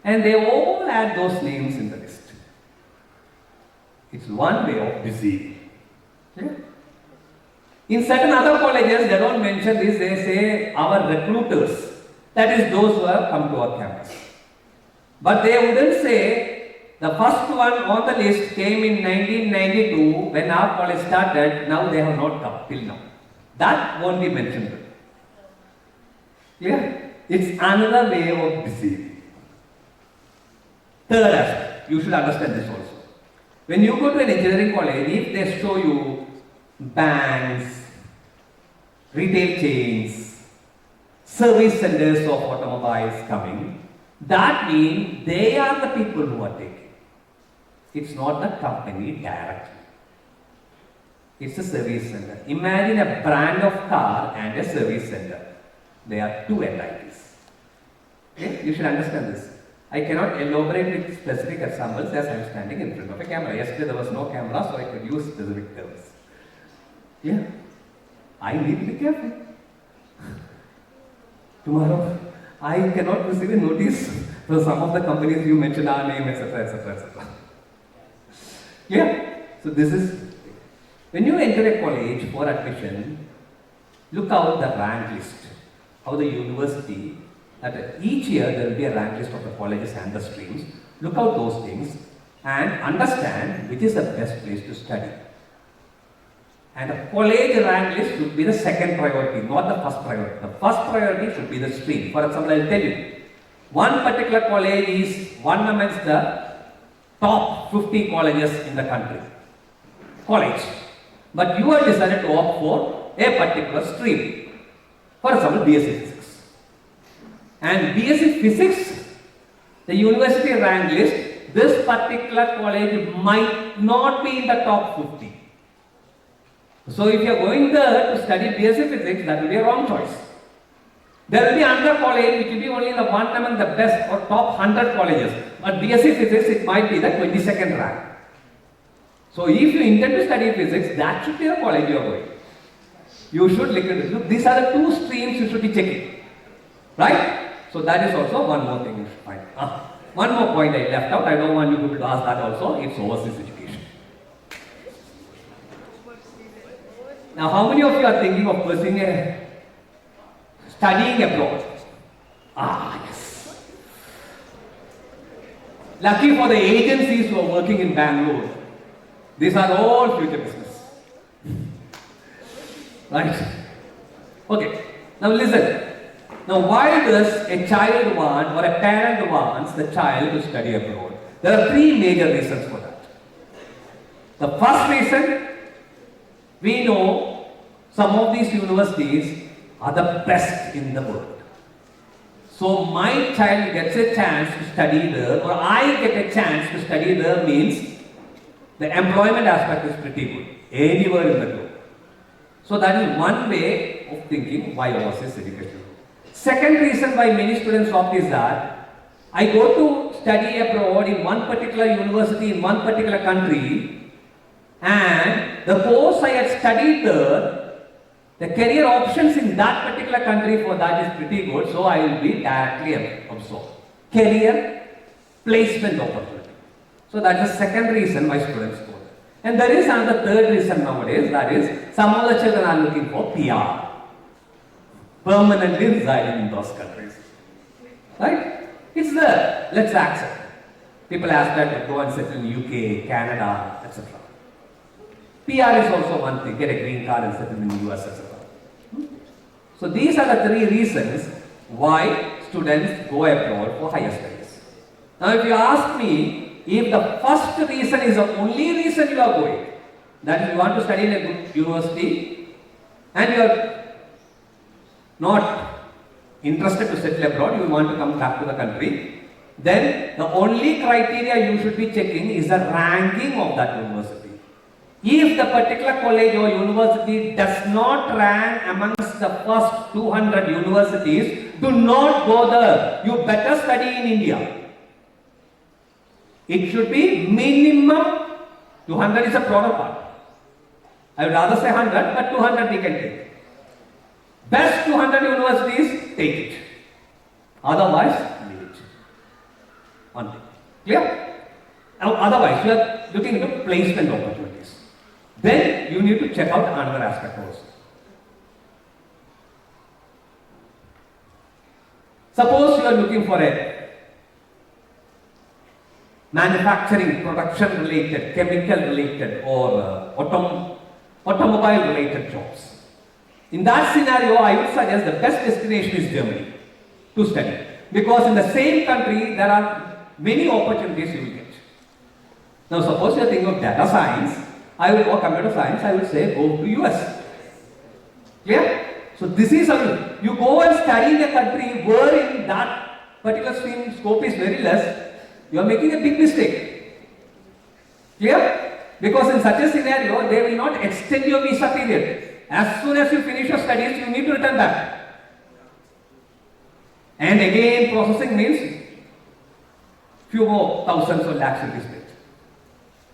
And they all add those names in the list. It's one way of deceiving. Yeah? In certain other colleges, they don't mention this, they say our recruiters. That is those who have come to our campus. But they wouldn't say the first one on the list came in 1992 when our college started, now they have not come till now. That won't be mentioned. Clear? It's another way of deceiving. Third aspect, you should understand this also. When you go to an engineering college, if they show you banks, retail chains, service centers of automobiles coming, that means they are the people who are taking. It's not the company directly. It's a service center. Imagine a brand of car and a service center. They are 2 entities. Okay? You should understand this. I cannot elaborate with specific examples as I am standing in front of a camera. Yesterday there was no camera, so I could use specific terms. Yeah. I need to be careful. Tomorrow, I cannot receive a notice for some of the companies you mentioned our name, etc., etc., etc. Yeah. So this is, when you enter a college for admission, look out the rank list. How the university, that each year there will be a rank list of the colleges and the streams. Look out those things and understand which is the best place to study. And a college rank list should be the second priority, not the first priority. The first priority should be the stream. For example, I will tell you, one particular college is one amongst the top 50 colleges in the country. College. But you have decided to opt for a particular stream. For example, BSc Physics. And BSc Physics, the university rank list, this particular college might not be in the top 50. So if you are going there to study BSc Physics, that will be a wrong choice. There will be another college which will be only the one among the best or top 100 colleges. But BSc Physics, it might be the 22nd rank. So if you intend to study physics, that should be the college you are going. You should look at it. Look, these are the 2 streams you should be checking. Right? So that is also one more thing you should find. One more point I left out. I don't want you people to ask that also. It's overseas education. Now, how many of you are thinking of pursuing studying abroad? Yes. Lucky for the agencies who are working in Bangalore. These are all future business. Right? Okay. Now listen. Now why does a child want or a parent wants the child to study abroad? There are 3 major reasons for that. The first reason, we know some of these universities are the best in the world. So my child gets a chance to study there, or I get a chance to study there, means the employment aspect is pretty good anywhere in the globe. So that is one way of thinking why overseas education. Second reason why many students opt is that I go to study abroad in one particular university in one particular country, and the course I had studied there, the career options in that particular country for that is pretty good, so I will be directly absorbed. Career placement opportunity. So that's the second reason why students go there. And there is another third reason nowadays, that is some of the children are looking for PR, permanently residing in those countries. Right? It's there. Let's accept. People ask that to go and settle in UK, Canada, etc. PR is also one thing, get a green card and settle in the US, etc. So these are the three reasons why students go abroad for higher studies. Now if you ask me, if the first reason is the only reason you are going, that is you want to study in a good university and you are not interested to settle abroad, you want to come back to the country, then the only criteria you should be checking is the ranking of that university. If the particular college or university does not rank amongst the first 200 universities, do not go there. You better study in India. It should be minimum 200 is a broader part. I would rather say 100, but 200 we can take. Best 200 universities, take it. Otherwise, leave it. One thing. Clear? Now, otherwise, you are looking into placement opportunities. Then you need to check out another aspect also. Suppose you are looking for a manufacturing, production related, chemical related or automobile related jobs. In that scenario, I would suggest the best destination is Germany to study. Because in the same country, there are many opportunities you will get. Now suppose you are thinking of data science, or computer science, I will say go to US. Clear? So this is how you go and study in a country where in that particular stream scope is very less, you are making a big mistake. Clear? Because in such a scenario, they will not extend your visa period. As soon as you finish your studies, you need to return back. And again, processing means few more thousands or lakhs will be spent.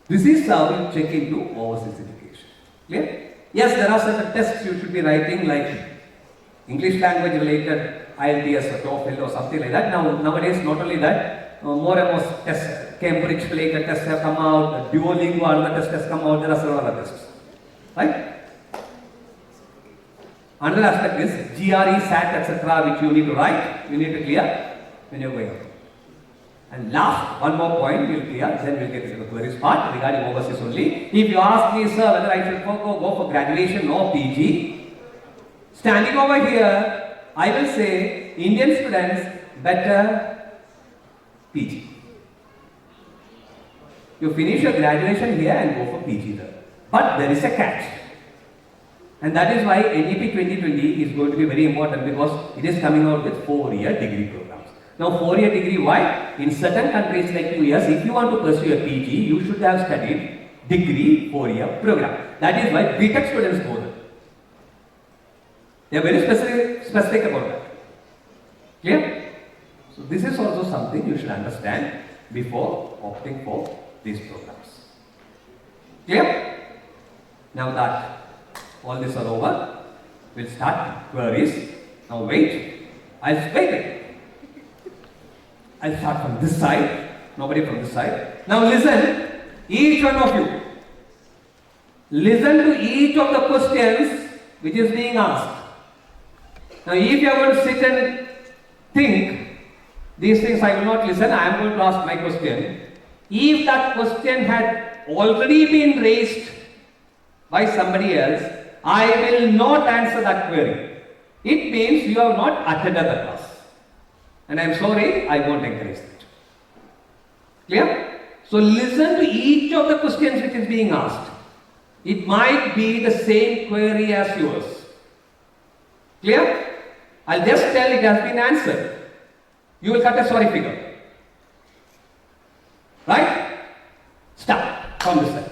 This is how you check into overseas education. Clear? Yes, there are certain tests you should be writing like English language related, IELTS or TOEFL or something like that. Nowadays, not only that, more and more tests, Cambridge related tests have come out, Duolingo other tests has come out, there are several other tests. Right? Another aspect is GRE, SAT, etc., which you need to write, you need to clear when you're going out. And last, one more point we'll clear, then we'll get to the queries part regarding overseas only. If you ask me, sir, whether I should go for graduation or PG, standing over here, I will say Indian students better PG. You finish your graduation here and go for PG there. But there is a catch. And that is why NEP 2020 is going to be very important because it is coming out with 4-year degree programs. Now 4-year degree, why? In certain countries like US, if you want to pursue a PG, you should have studied degree 4-year program. That is why BTech students go there. They are very specific about that. Clear? So this is also something you should understand before opting for these programs. Clear? Now that all this are over, we'll start queries. Now wait, I'll start from this side, nobody from this side. Now listen, each one of you, listen to each of the questions which is being asked. Now if you are going to sit and think, these things I will not listen, I am going to ask my question. If that question had already been raised by somebody else, I will not answer that query. It means you have not attended the class. And I am sorry, I won't encourage that. Clear? So listen to each of the questions which is being asked. It might be the same query as yours. Clear? I'll just tell it has been answered. You will cut a sorry figure. Right? Start from this side.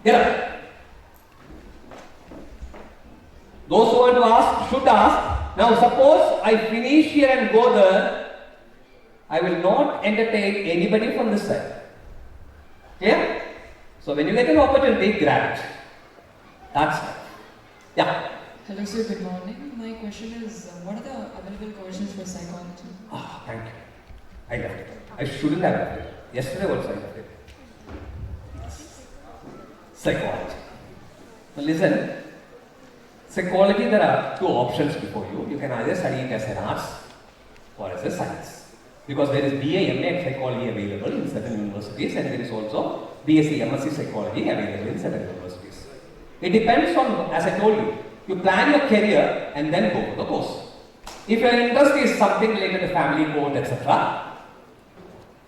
Get up. Those who want to ask should ask. Now suppose I finish here and go there, I will not entertain anybody from this side. Clear? So when you get an opportunity, grab it. That's it. Yeah. Hello sir, good morning. My question is, what are the available courses for psychology? Ah, thank you. I left it. I shouldn't have left it. Yesterday also I left it. Psychology. Now listen, psychology, there are two options before you. You can either study it as an arts or as a science. Because there is BA, MA psychology available in certain universities, and there is also BSc, MSc psychology available in certain universities. It depends on, as I told you, you plan your career and then go for the course. If your interest is something related to family court, etc.,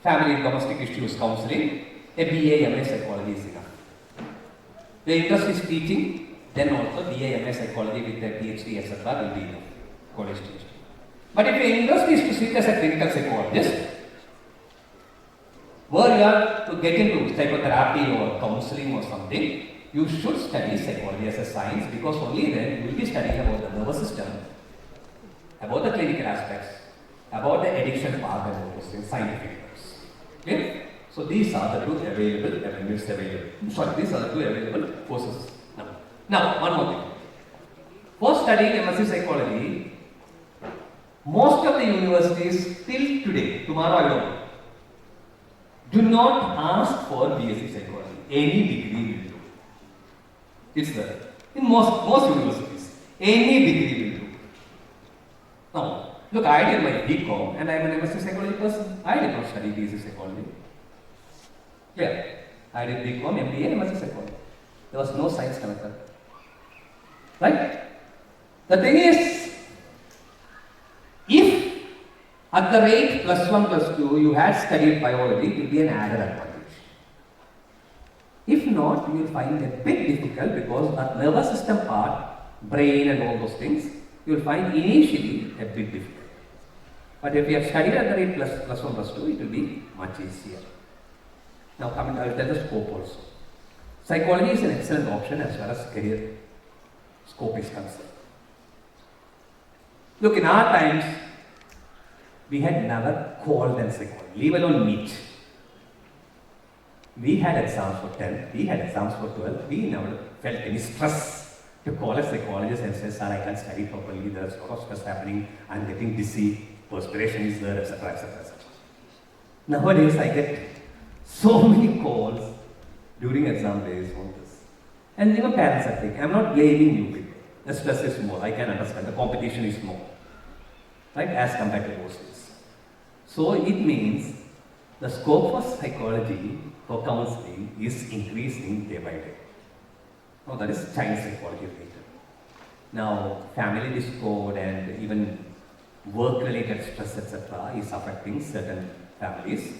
family and domestic issues counseling, a BA, MA psychology is enough. The interest is teaching, then also BA, MA psychology with a PhD, etc. will be enough. College teaching. But if your interest is to sit as a clinical psychologist, where you are to get into psychotherapy or counseling or something, you should study psychology as a science, because only then you will be studying about the nervous system, about the clinical aspects, about the addiction part and all those things, scientific terms. Okay? So these are the two available avenues available. Sorry, these are the two available courses. Now, one more thing. For studying MSc psychology, most of the universities till today, tomorrow I don't know, do not ask for BSc psychology. Any degree will do. It's there. In most universities, any degree will do. Now, look, I did my BCom and I am an MSc psychology person. I did not study BSc psychology. Yeah, I did BCom, MBA, MSc psychology. There was no science connected. Right? The thing is, if at the rate +1, +2 you had studied biology, it will be an added advantage. If not, you will find it a bit difficult, because that nervous system part, brain and all those things, you will find initially a bit difficult. But if you have studied at the rate +1, +2, it will be much easier. Now coming, I will tell the scope also. Psychology is an excellent option as far as career scope is concerned. Look, in our times, we had never called them psychology, leave alone meet. We had exams for 10, we had exams for 12, we never felt any stress to call a psychologist and say, sir, I can't study properly, there's a lot of stress happening, I'm getting dizzy, perspiration is there, etc., etc., etc. Nowadays, I get so many calls during exam days on this. And even parents are thinking, I'm not blaming you people. The stress is more, I can understand, the competition is more, right, as compared to those days. So it means the scope for psychology, for counseling, is increasing day by day. Now that is child psychology related. Now family discord and even work-related stress, etc., is affecting certain families.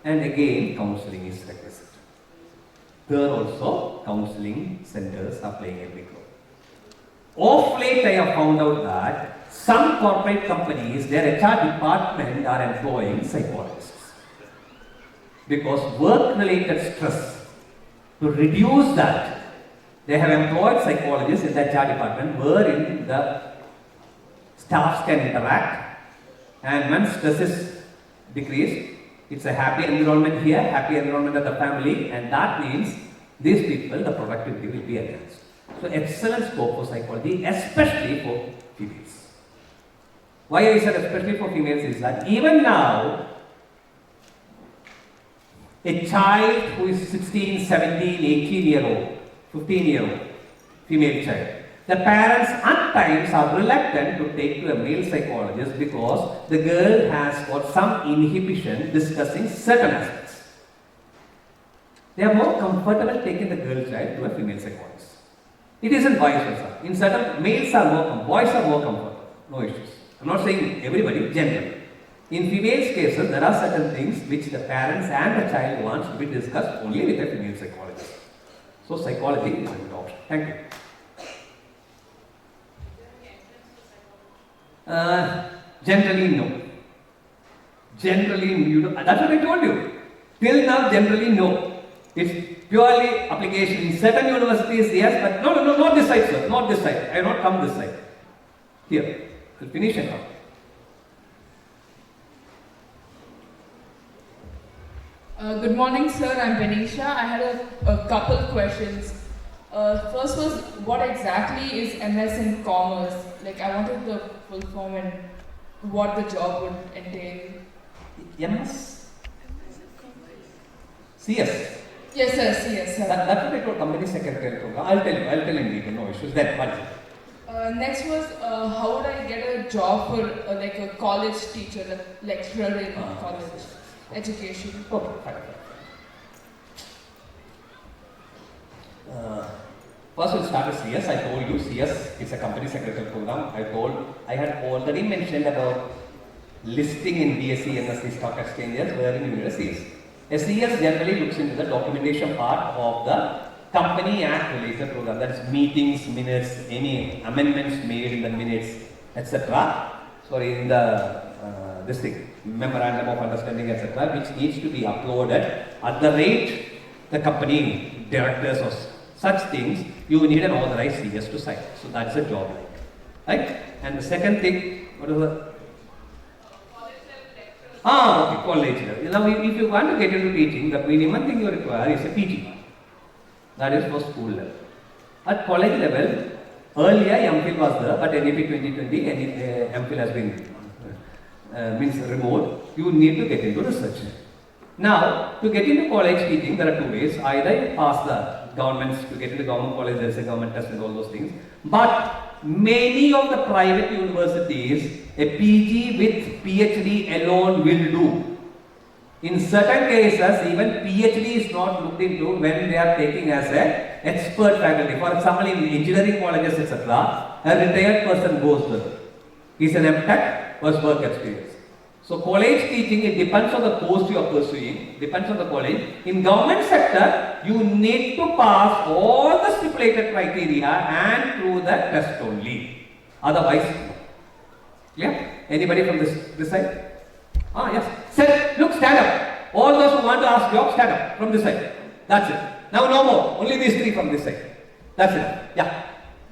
And again, counseling is requisite. There also, counseling centers are playing a big role. Of late, I have found out that some corporate companies, their HR department are employing psychologists. Because work-related stress, to reduce that, they have employed psychologists in the HR department wherein the staffs can interact, and when stress is decreased, it's a happy environment here, happy environment of the family, and that means these people, the productivity will be enhanced. So excellent scope for psychology, especially for females. Why I said especially for females is that even now, a child who is 16, 17, 18-year-old, 15-year-old, female child, the parents at times are reluctant to take to a male psychologist because the girl has got some inhibition discussing certain aspects. They are more comfortable taking the girl child to a female psychologist. It isn't vice versa. In certain, males are more, boys are more comfortable. No issues. I'm not saying everybody, generally. In females' cases, there are certain things which the parents and the child wants to be discussed only with a female psychologist. So psychology is a good option. Thank you. Generally, no. Generally, you know, that's what I told you. Till now, generally, no. It's purely application. In certain universities, yes, but no, not this side, sir. Not this side. I have not come this side. Here. I'll finish it now. Good morning, sir. I'm Benisha. I had a couple questions. First was, what exactly is MS in Commerce? Like, I wanted the full form and what the job would entail. MS? CS. Yes, sir. Yes, sir. That's what I told company secretary program. I'll tell in detail, no issues. Then, what is it? Next was, how would I get a job for like a college teacher, a lecturer in college education? Okay, fine. First we'll start with CS. I told you CS is a company secretary program. I had already mentioned about listing in BSE and NSE stock exchanges wherein you need a CS. A CS generally looks into the documentation part of the Company Act related program, that is meetings, minutes, any amendments made in the minutes, etc. Sorry, in the this thing, memorandum of understanding, etc., which needs to be uploaded at the rate the company directors or such things, you need an authorized CS to sign. So that's a job, right? And the second thing, what is the okay, college level. Now, if you want to get into teaching, the minimum thing you require is a PG. That is for school level. At college level, earlier MPhil was there, but NEP 2020, MPhil has been means removed. You need to get into research. Now, to get into college teaching, there are two ways. Either you pass the governments, to get into government college, there is a government test and all those things. But many of the private universities, a PG with PhD alone will do. In certain cases, even PhD is not looked into when they are taking as a expert faculty. For example, in engineering colleges, etc., a retired person goes there. He's an MTech, was work experience. So college teaching, it depends on the course you are pursuing, depends on the college. In government sector, you need to pass all the stipulated criteria and through the test only. Otherwise, yeah? Anybody from this side? Yes. Sir, look, stand up. All those who want to ask job, stand up from this side. That's it. Now no more. Only these three from this side. That's it. Yeah.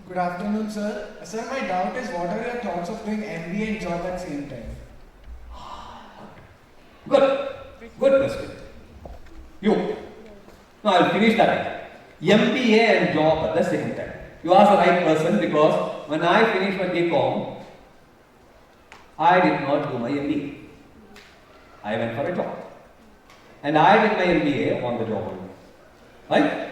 Good afternoon, sir. Sir, my doubt is, what are your thoughts of doing MBA and job at same time? Good. Good question. You. Now I'll finish that. MBA and job at the same time. You ask the right person, because when I finished my BCom, I did not do my MBA. I went for a job. And I did my MBA on the job only. Right?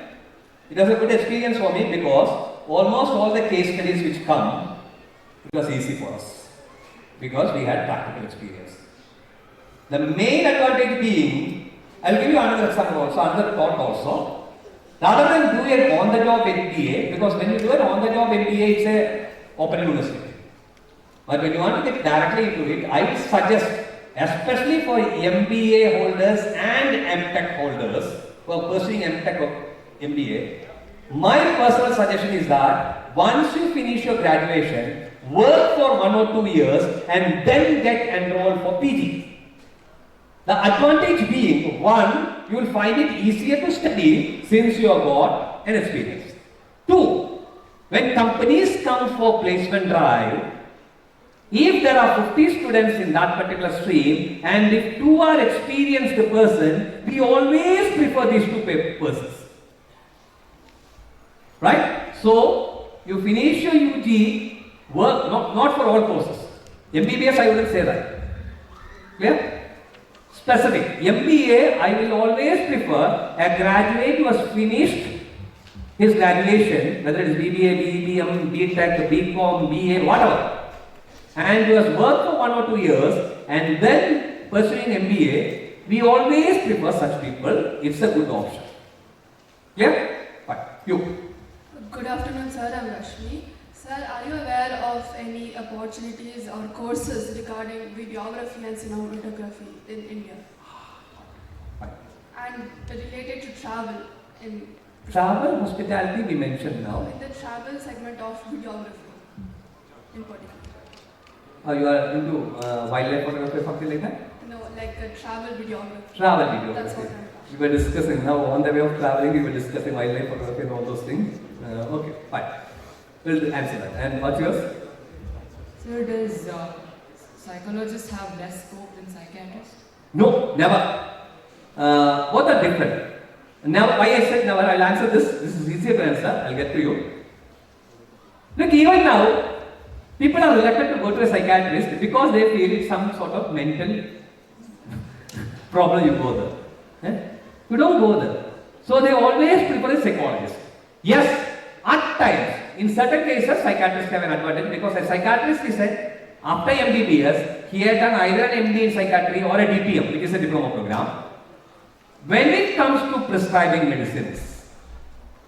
It was a good experience for me, because almost all the case studies which come, it was easy for us. Because we had practical experience. The main advantage being, I'll give you another example also, another thought also. Rather than do an on-the-job MBA, because when you do an on-the-job MBA, it's a open university. But when you want to get directly into it, I would suggest, especially for MBA holders and MTech holders who are pursuing MTech or MBA, my personal suggestion is that once you finish your graduation, work for 1 or 2 years and then get enrolled for PG. The advantage being, one, you will find it easier to study since you have got an experience. Two, when companies come for placement drive, if there are 50 students in that particular stream and if 2 are experienced person, we always prefer these 2 persons. Right? So, you finish your UG, work, not for all courses. MBBS I wouldn't say that. Clear? Specific. MBA, I will always prefer a graduate who has finished his graduation, whether it is BBA, BBM, BTech, BCom, BA, whatever, and who has worked for 1 or 2 years and then pursuing MBA, we always prefer such people. It's a good option. Clear? Fine. You. Good afternoon, sir. I'm Rashmi. Sir, are you aware of any opportunities or courses regarding videography and cinematography in India? Fine. And related to travel in Travel, hospitality we mentioned now. in the travel segment of videography in particular. You are into wildlife photography or something like that? No, like travel videography. Travel video. That's what I'm We were discussing now on the way of traveling, we were discussing wildlife photography and all those things. Okay, fine. We'll answer that. And what's yours? Sir, does psychologists have less scope than psychiatrists? No, never. Both are different. Now, why I said never, I'll answer this. This is easier to answer. I'll get to you. Look, even now, people are reluctant to go to a psychiatrist because they feel it's some sort of mental problem. You go there. Eh? You don't go there. So they always prefer a psychologist. Yes, at times, in certain cases, psychiatrists have an advantage because a psychiatrist is after MBBS, he had done either an MD in psychiatry or a DPM, which is a diploma program. When it comes to prescribing medicines,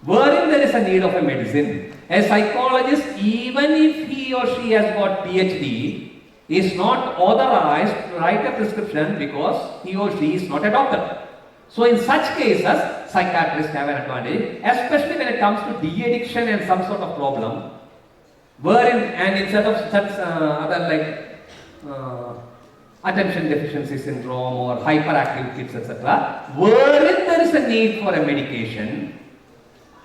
wherein there is a need of a medicine, a psychologist, even if he or she has got PhD, is not authorized to write a prescription because he or she is not a doctor. So in such cases, psychiatrists have an advantage, especially when it comes to de-addiction and some sort of problem, wherein, and instead of such other like attention deficiency syndrome or hyperactive kids, etc., wherein there is a need for a medication,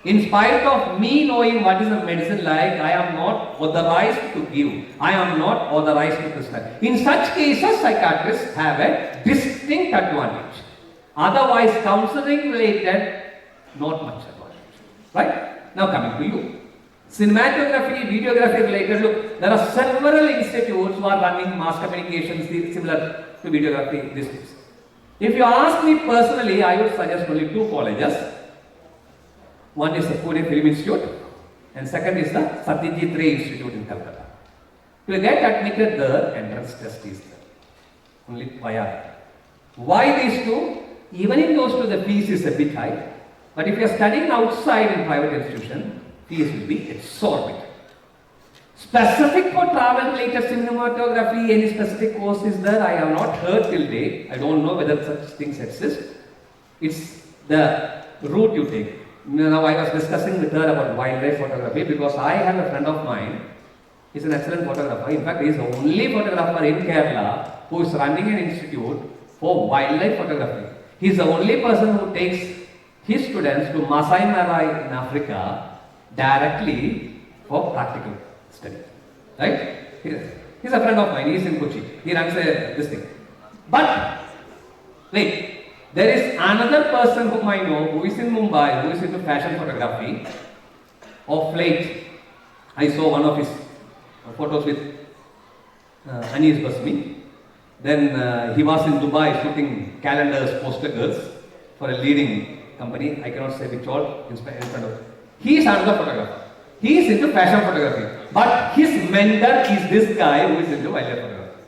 in spite of me knowing what is a medicine like, I am not authorized to give. I am not authorized to prescribe. In such cases, psychiatrists have a distinct advantage. Otherwise, counseling related, not much advantage. Right? Now coming to you. Cinematography, videography related, look, there are several institutes who are running mass communications similar to videography these days. If you ask me personally, I would suggest only two colleges. One is the Pune Film Institute and second is the Satyajit Ray Institute in Calcutta. To get admitted there, entrance test is there. Only via. Why these two? Even in those two, the fees is a bit high. But if you are studying outside in private institution, fees will be exorbitant. Specific for travel related cinematography, any specific course is there? I have not heard till date. I don't know whether such things exist. It's the route you take. Now I was discussing with her about wildlife photography because I have a friend of mine. He's an excellent photographer. In fact, he is the only photographer in Kerala who is running an institute for wildlife photography. He is the only person who takes his students to Masai Mara in Africa directly for practical study. Right? He's a friend of mine. He is in Kochi. He runs this thing. But wait. There is another person whom I know who is in Mumbai, who is into fashion photography. Of late, I saw one of his photos with Anis Basmi. Then he was in Dubai shooting calendars, poster girls for a leading company. I cannot say which all in front of. He is another photographer. He is into fashion photography. But his mentor is this guy who is into wildlife photography.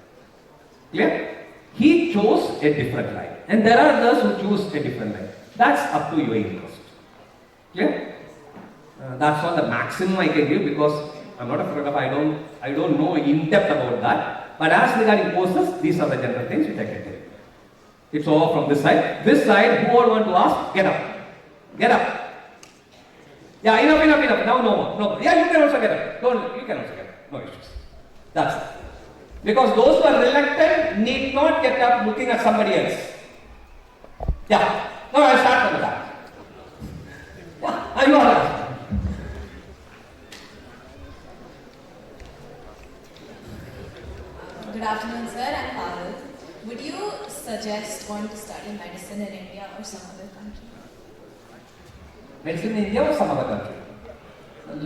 Clear? He chose a different line. And there are others who choose a different line. That's up to your interest. Clear? That's all the maximum I can give because I'm not a photographer. I don't know in depth about that. But as regarding courses, these are the general things which I can tell you. It's over from this side. This side, who all want to ask? Get up. Get up. Yeah, enough. Now no more. No. Yeah, you can also get up. You can also get up. No issues. That's it. Because those who are reluctant need not get up looking at somebody else. Yeah. Now I'll start from the back. Yeah, you are right. Good afternoon, sir. I'm Pavel. Would you suggest going to study medicine in India or some other country? Medicine in India or some other country?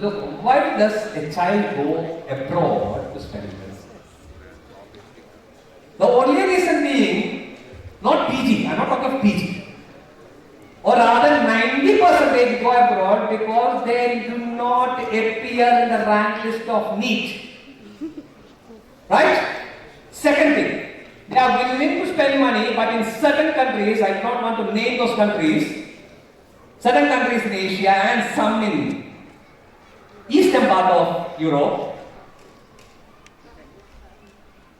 Look, why does a child go abroad to study medicine? The only reason being, not PG, I'm not talking of PG. Or rather 90% go abroad because they do not appear in the rank list of NEET. Right? Second thing, they are willing to spend money, but in certain countries, I do not want to name those countries, certain countries in Asia and some in eastern part of Europe,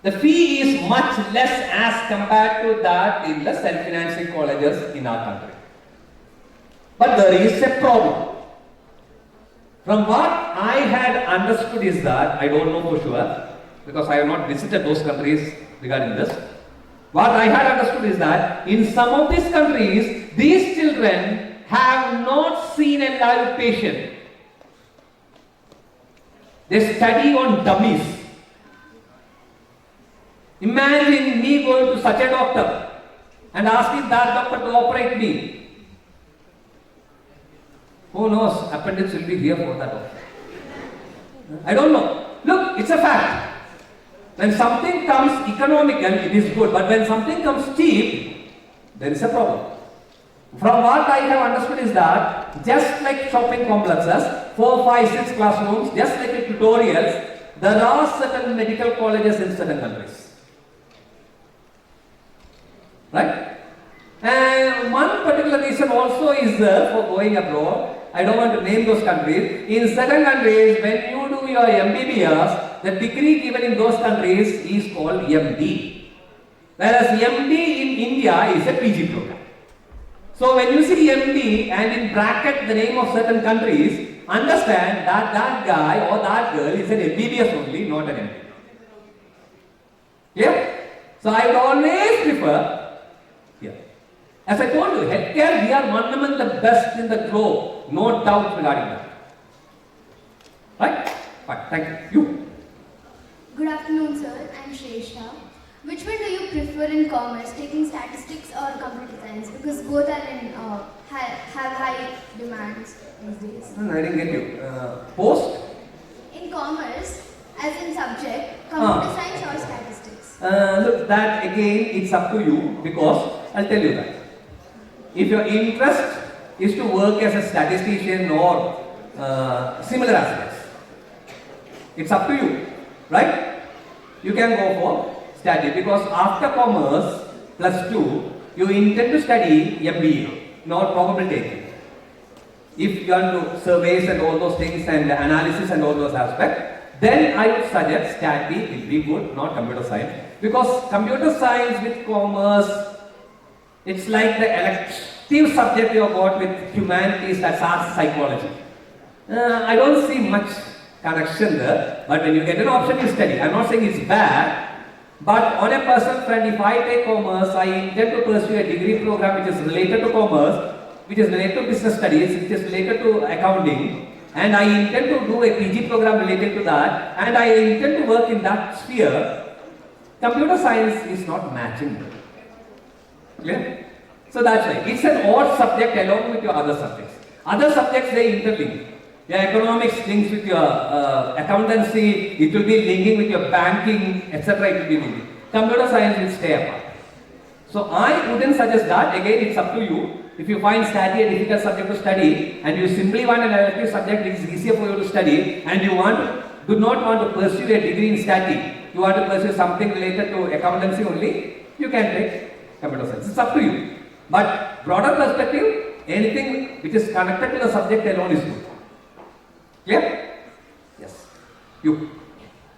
the fee is much less as compared to that in the self-financing colleges in our country. But there is a problem. From what I had understood is that, I don't know for sure, because I have not visited those countries regarding this. What I had understood is that in some of these countries, these children have not seen a live patient. They study on dummies. Imagine me going to such a doctor. and asking that doctor to operate me. Who knows, appendix will be here for that doctor. I don't know. Look, it's a fact. When something comes economical, it is good, but when something comes cheap, there is a problem. From what I have understood is that, just like shopping complexes, 4, 5, 6 classrooms, just like the tutorials, there are certain medical colleges in certain countries. Right? And one particular reason also is there for going abroad. I don't want to name those countries. In certain countries, when you do your MBBS, the degree given in those countries is called MD. Whereas MD in India is a PG program. So when you see MD and in bracket the name of certain countries, understand that that guy or that girl is an MBBS only, not an MD. Clear? So I would always prefer here. As I told you, healthcare, we are one among the best in the globe. No doubt regarding that. Right? Fine, thank you. Good afternoon, sir. I'm Shresha. Which one do you prefer in commerce, taking statistics or computer science? Because both are in have high demands these days. No, I didn't get you. Post? In commerce, as in subject, computer science or statistics? Look, that again, it's up to you because I'll tell you that. If your interest is to work as a statistician or similar aspects, it's up to you, right? You can go for study because after commerce +2 you intend to study MBA, not probability. If you want to surveys and all those things and analysis and all those aspects, then I would suggest study will be good, not computer science, because computer science with commerce, it's like the elective subject you have got with humanities, that's arts psychology. I don't see much connection there, but when you get an option you study. I'm not saying it's bad. But on a personal front, if I take commerce, I intend to pursue a degree program which is related to commerce, which is related to business studies, which is related to accounting, and I intend to do a PG program related to that, and I intend to work in that sphere. Computer science is not matching. Clear? So that's why. It's an odd subject along with your other subjects. Other subjects, they interlink. Your economics links with your accountancy, it will be linking with your banking, etc. It will be linking. Computer science will stay apart. So I wouldn't suggest that. Again, it's up to you. If you find study a difficult subject to study and you simply want an elective subject which is easier for you to study and you do not want to pursue a degree in study, you want to pursue something related to accountancy only, you can take computer science. It's up to you. But broader perspective, anything which is connected to the subject alone is good. Clear? Yes. You.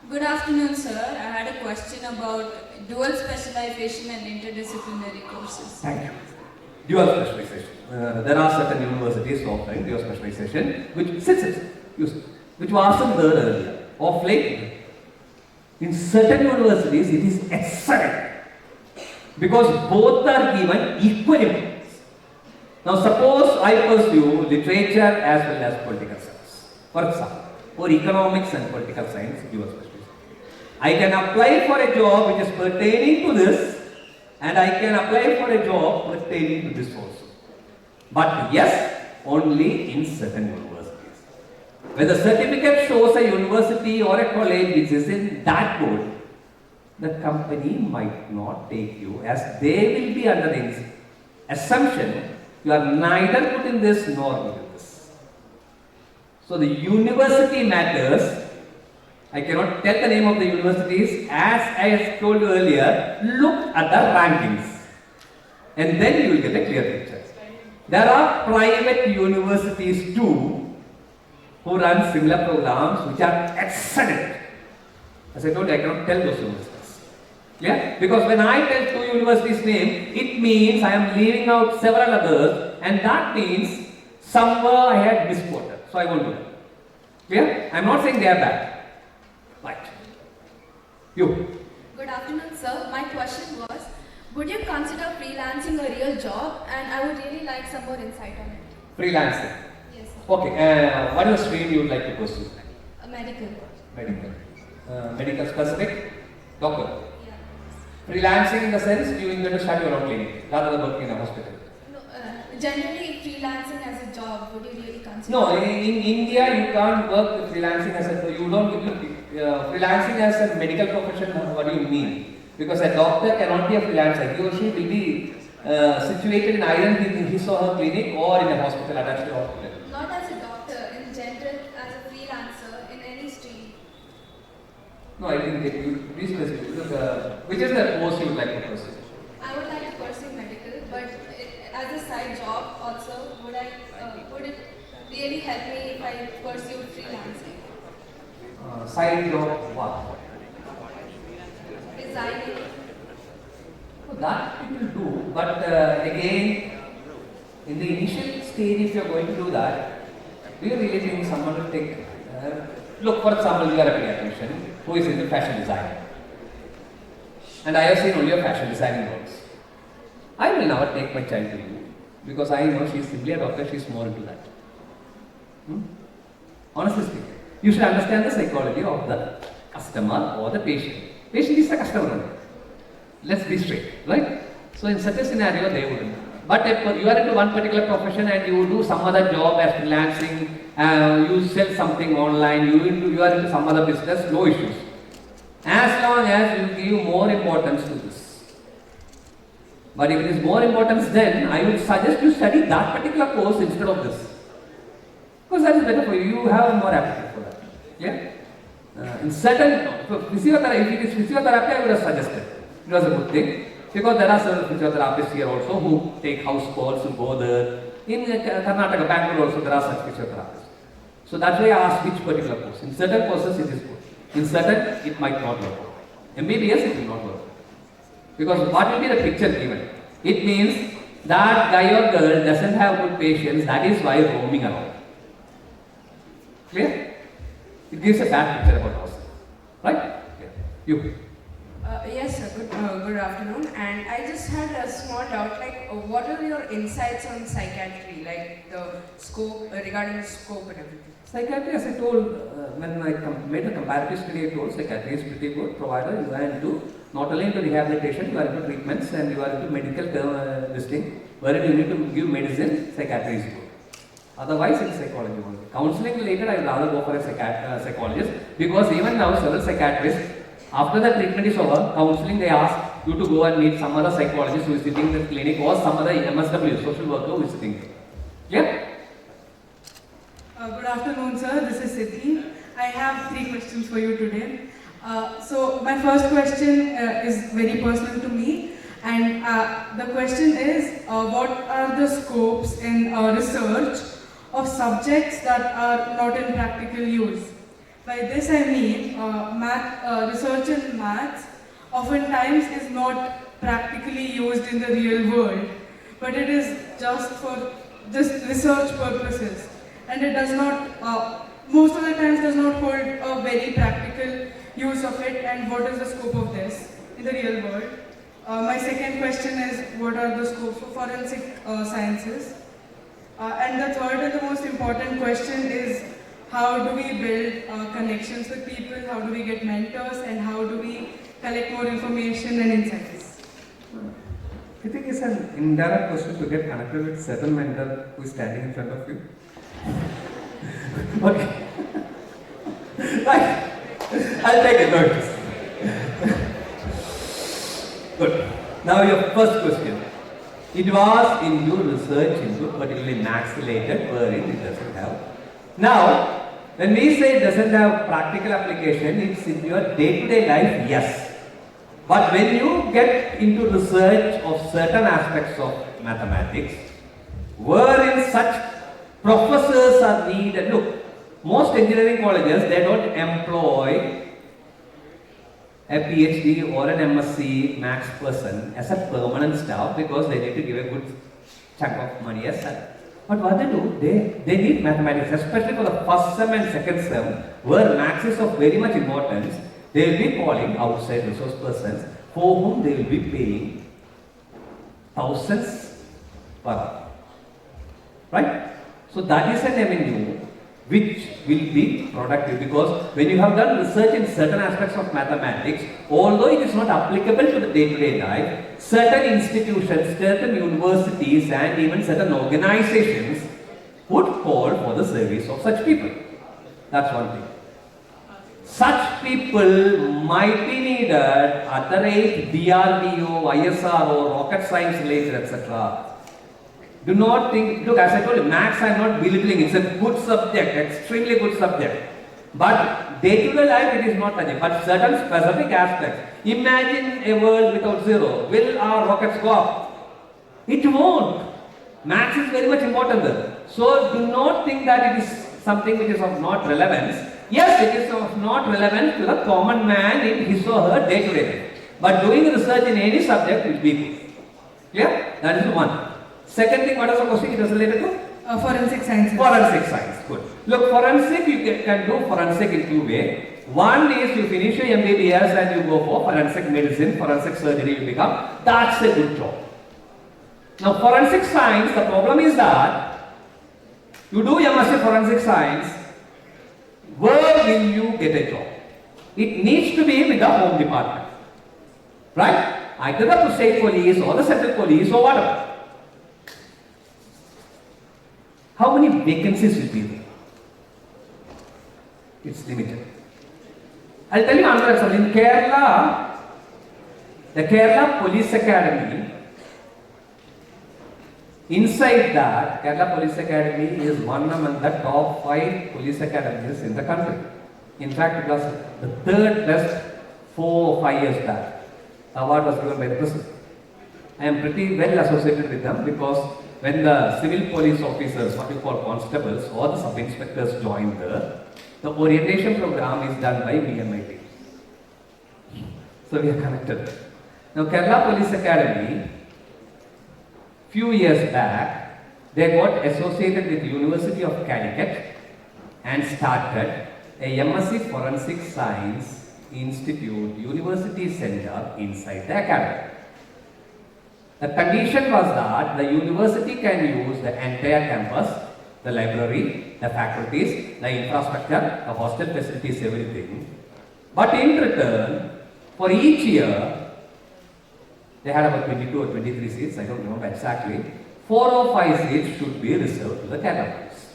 Good afternoon, sir. I had a question about dual specialization and interdisciplinary courses. Thank you. Dual specialization. There are certain universities offering dual specialization, which wasn't there earlier. Of late, in certain universities, it is excellent because both are given equal importance. Now, suppose I pursue literature as well as political science. For example, for economics and political science, dual specialization. I can apply for a job which is pertaining to this, and I can apply for a job pertaining to this also. But yes, only in certain universities. When the certificate shows a university or a college which is in that good, the company might not take you, as they will be under the assumption you are neither good in this nor good in this. So the university matters. I cannot tell the name of the universities. As I told you earlier, look at the rankings and then you will get a clear picture. There are private universities too who run similar programs which are excellent. As I told you, I cannot tell those universities. Yeah? Because when I tell two universities' name, it means I am leaving out several others, and that means somewhere I had misquoted. So I won't do that. Clear? I am not saying they are bad. Right. You. Good afternoon, sir. My question was, would you consider freelancing a real job? And I would really like some more insight on it. Freelancing. Yes, sir. Okay. What is the stream you would like to pursue? Medical. Medical. Medical specific? Doctor. Yeah. Freelancing in the sense you are going to start your own clinic rather than working in a hospital. No, generally, freelancing as a job, would you really consider? No, in India you can't work freelancing as a, you don't, freelancing as a medical profession, what do you mean? Because a doctor cannot be a freelancer, he or she will be situated in either in his or her clinic or in a hospital, attached to a hospital. Not as a doctor, in general, as a freelancer in any stream. No, I didn't get you. Be specific. Which is the course you would like to pursue? I would like to pursue medical, but as a side job also, would it really help me if I pursue freelancing? Side job, what? Designing. That it will do, but again, in the initial stage, if you are going to do that, do you really think someone will take? Look, for example, you are a pediatrician who is into fashion design, and I have seen only your fashion designing roles. I will never take my child to you because I know she is simply a doctor. She is more into that. Honestly speaking, you should understand the psychology of the customer or the patient. Patient is the customer. Let's be straight, right? So in such a scenario, they wouldn't. But if you are into one particular profession and you do some other job as freelancing, you sell something online, you are into some other business, no issues. As long as you give more importance to this. But if it is more importance, then I would suggest you study that particular course instead of this. Because that is better for you. You have more aptitude for that. Yeah? In certain, physiotherapy, if it is physiotherapy, I would have suggested. It was a good thing. Because there are several physiotherapists here also who take house calls, who go there. In Karnataka, Bangalore also there are such physiotherapists. So that's why I asked which particular course. In certain courses it is good. In certain it might not work. MBBS it will not work. Because what will be the picture given? It means that guy or girl doesn't have good patience, that is why roaming around. Clear? It gives a bad picture about us. Right? Yeah. You. Yes, sir. Good afternoon. And I just had a small doubt. Like, what are your insights on psychiatry? Like the scope regarding the scope and everything. Psychiatry, as I told, when I made the comparative study, I told psychiatry is pretty good. Provider, you are into not only into rehabilitation, you are into treatments and you are into medical this thing. Wherein you need to give medicine, psychiatry is good. Otherwise, it's psychology only. Counseling related, I would rather go for a psychologist because even now, several psychiatrists. After the treatment is over, counseling, they ask you to go and meet some other psychologist who is sitting in the clinic or some other MSW, social worker who is sitting there. Clear? Good afternoon, sir. This is Siddhi. I have 3 questions for you today. So my first question is very personal to me, and the question is, what are the scopes in research of subjects that are not in practical use? By this I mean, research in maths oftentimes is not practically used in the real world, but it is just for research purposes, and it does not, most of the times does not hold a very practical use of it. And what is the scope of this in the real world? My second question is, what are the scopes for forensic sciences? And the third and the most important question is, how do we build connections with people, how do we get mentors, and how do we collect more information and insights? I think it's an indirect question to get connected with certain mentor who is standing in front of you. Okay. Right. I'll take it, notice. Good. Now your first question. It was in your research into particularly maths related, wherein it doesn't have. Now, when we say it doesn't have practical application, it's in your day-to-day life, yes. But when you get into research of certain aspects of mathematics, wherein such professors are needed, look, most engineering colleges, they don't employ a PhD or an MSc maths person as a permanent staff because they need to give a good chunk of money as salary. But what they do, they need mathematics, especially for the first sem and second sem, where maths is of very much importance. They will be calling outside resource persons for whom they will be paying thousands per hour. Right? So that is an avenue which will be productive, because when you have done research in certain aspects of mathematics, although it is not applicable to the day-to-day life, certain institutions, certain universities and even certain organizations would call for the service of such people. That's one thing. Such people might be needed at the rate DRDO, ISRO, rocket science related, etc. Do not think, look, as I told you, maths I am not belittling, it's a good subject, extremely good subject. But day-to-day life it is not touching, but certain specific aspects. Imagine a world without zero. Will our rockets go up? It won't. Maths is very much important there. So do not think that it is something which is of not relevance. Yes, it is of not relevance to the common man in his or her day-to-day life. But doing research in any subject will be good. Clear? That is one. Second thing, what is the question it is related to? Forensic science. Forensic science, good. Look, forensic, you can do forensic in two ways. One is you finish your MBBS and you go for forensic medicine, forensic surgery you become. That's a good job. Now, forensic science, the problem is that you do MSc forensic science, where will you get a job? It needs to be with the Home Department. Right? Either the state police or the central police or whatever. How many vacancies will be there? It's limited. I'll tell you another example. In Kerala, the Kerala Police Academy, inside that, Kerala Police Academy is one among the top 5 police academies in the country. In fact, it was the third best 4 or 5 years back. The award was given by the president. I am pretty well associated with them because when the civil police officers, what you call constables or the sub-inspectors join the orientation program is done by BMIT. So we are connected. Now Kerala Police Academy, few years back, they got associated with University of Calicut and started a MSc Forensic Science Institute University Center inside the academy. The condition was that the university can use the entire campus, the library, the faculties, the infrastructure, the hostel facilities, everything. But in return, for each year, they had about 22 or 23 seats, I don't remember exactly. 4 or 5 seats should be reserved to the Kerala police.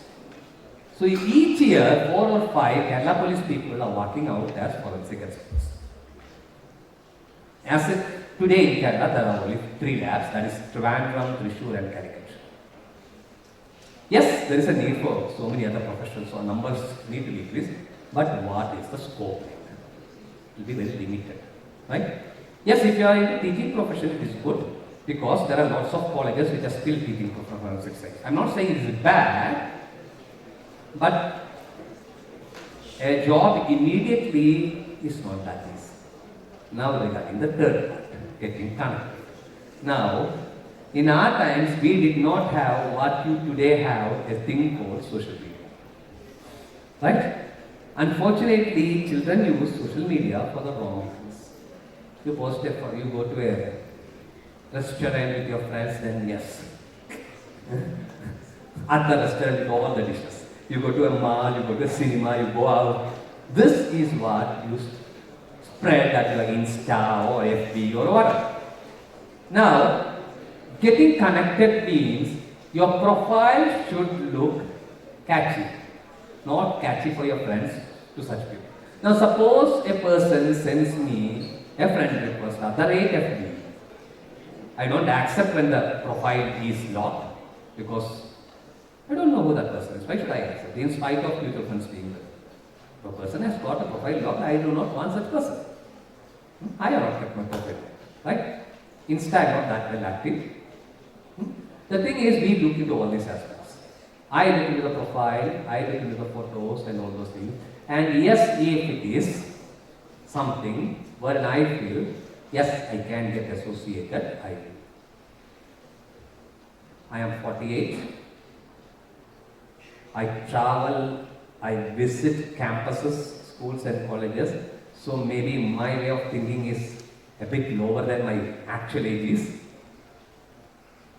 So each year, 4 or 5 Kerala police people are working out as forensic experts. As today in Kerala, there are only 3 labs, that is Trivandrum, Thrissur and Calicut. Yes, there is a need for so many other professions, so numbers need to be increased, but what is the scope? It will be very limited, right? Yes, if you are in the teaching profession, it is good, because there are lots of colleges which are still teaching forensic science. I am not saying it is bad, but a job immediately is not that easy. Now regarding the third part, getting connected. Now, in our times, we did not have what you today have, a thing called social media. Right? Unfortunately, children use social media for the wrong reasons. You post a, you go to a restaurant with your friends, then yes. At the restaurant, you all the dishes. You go to a mall, you go to a cinema, you go out. This is what you spread at your Insta or FB or whatever. Now, getting connected means your profile should look catchy, not catchy for your friends to such people. Now, suppose a person sends me a friend request at the rate FB. I don't accept when the profile is locked because I don't know who that person is. Why should I accept? In spite of mutual friends being there. If a person has got a profile locked, I do not want such person. I have not kept my profile, right? Insta, I am not that well active. The thing is, we look into all these aspects. I look into the profile, I look into the photos and all those things. And yes, if it is something wherein I feel, yes, I can get associated, I will. I am 48. I travel, I visit campuses, schools and colleges. So maybe my way of thinking is a bit lower than my actual age is.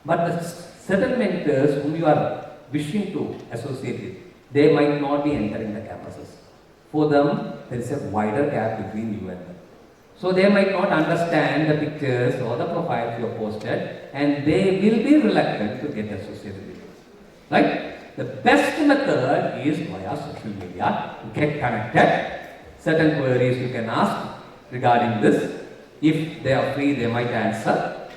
But the certain mentors whom you are wishing to associate with, they might not be entering the campuses. For them, there is a wider gap between you and them. So they might not understand the pictures or the profiles you have posted, and they will be reluctant to get associated with you. Right? The best method is via social media. Get connected. Certain queries you can ask regarding this. If they are free, they might answer.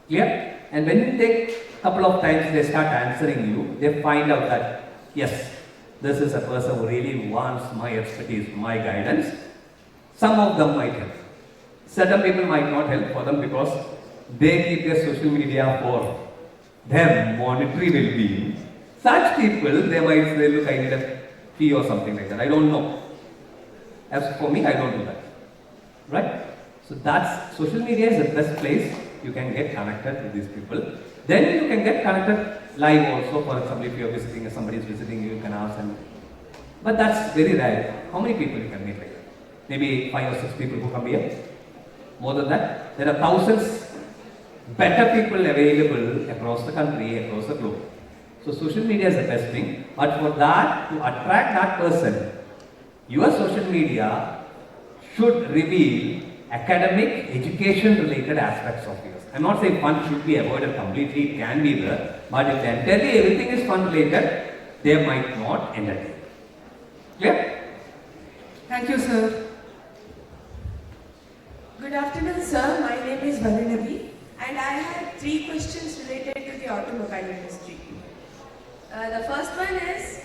Clear? And when you take a couple of times, they start answering you, they find out that, yes, this is a person who really wants my expertise, my guidance. Some of them might help. Certain people might not help for them because they keep their social media for their monetary well-being. Such people, they might say, look, I need a fee or something like that. I don't know. As for me, I don't do that. Right? So that's, social media is the best place you can get connected with these people. Then you can get connected live also. For example, if you are visiting, somebody is visiting you, you can ask them. But that's very rare. How many people you can meet like that? Maybe 5 or 6 people who come here. More than that, there are thousands better people available across the country, across the globe. So social media is the best thing. But for that, to attract that person, your social media should reveal academic, education-related aspects of yours. I'm not saying fun should be avoided completely, it can be there, but if entirely everything is fun-related, they might not entertain. Clear? Thank you, sir. Good afternoon, sir. My name is Varinavi, and I have 3 questions related to the automobile industry. The first one is,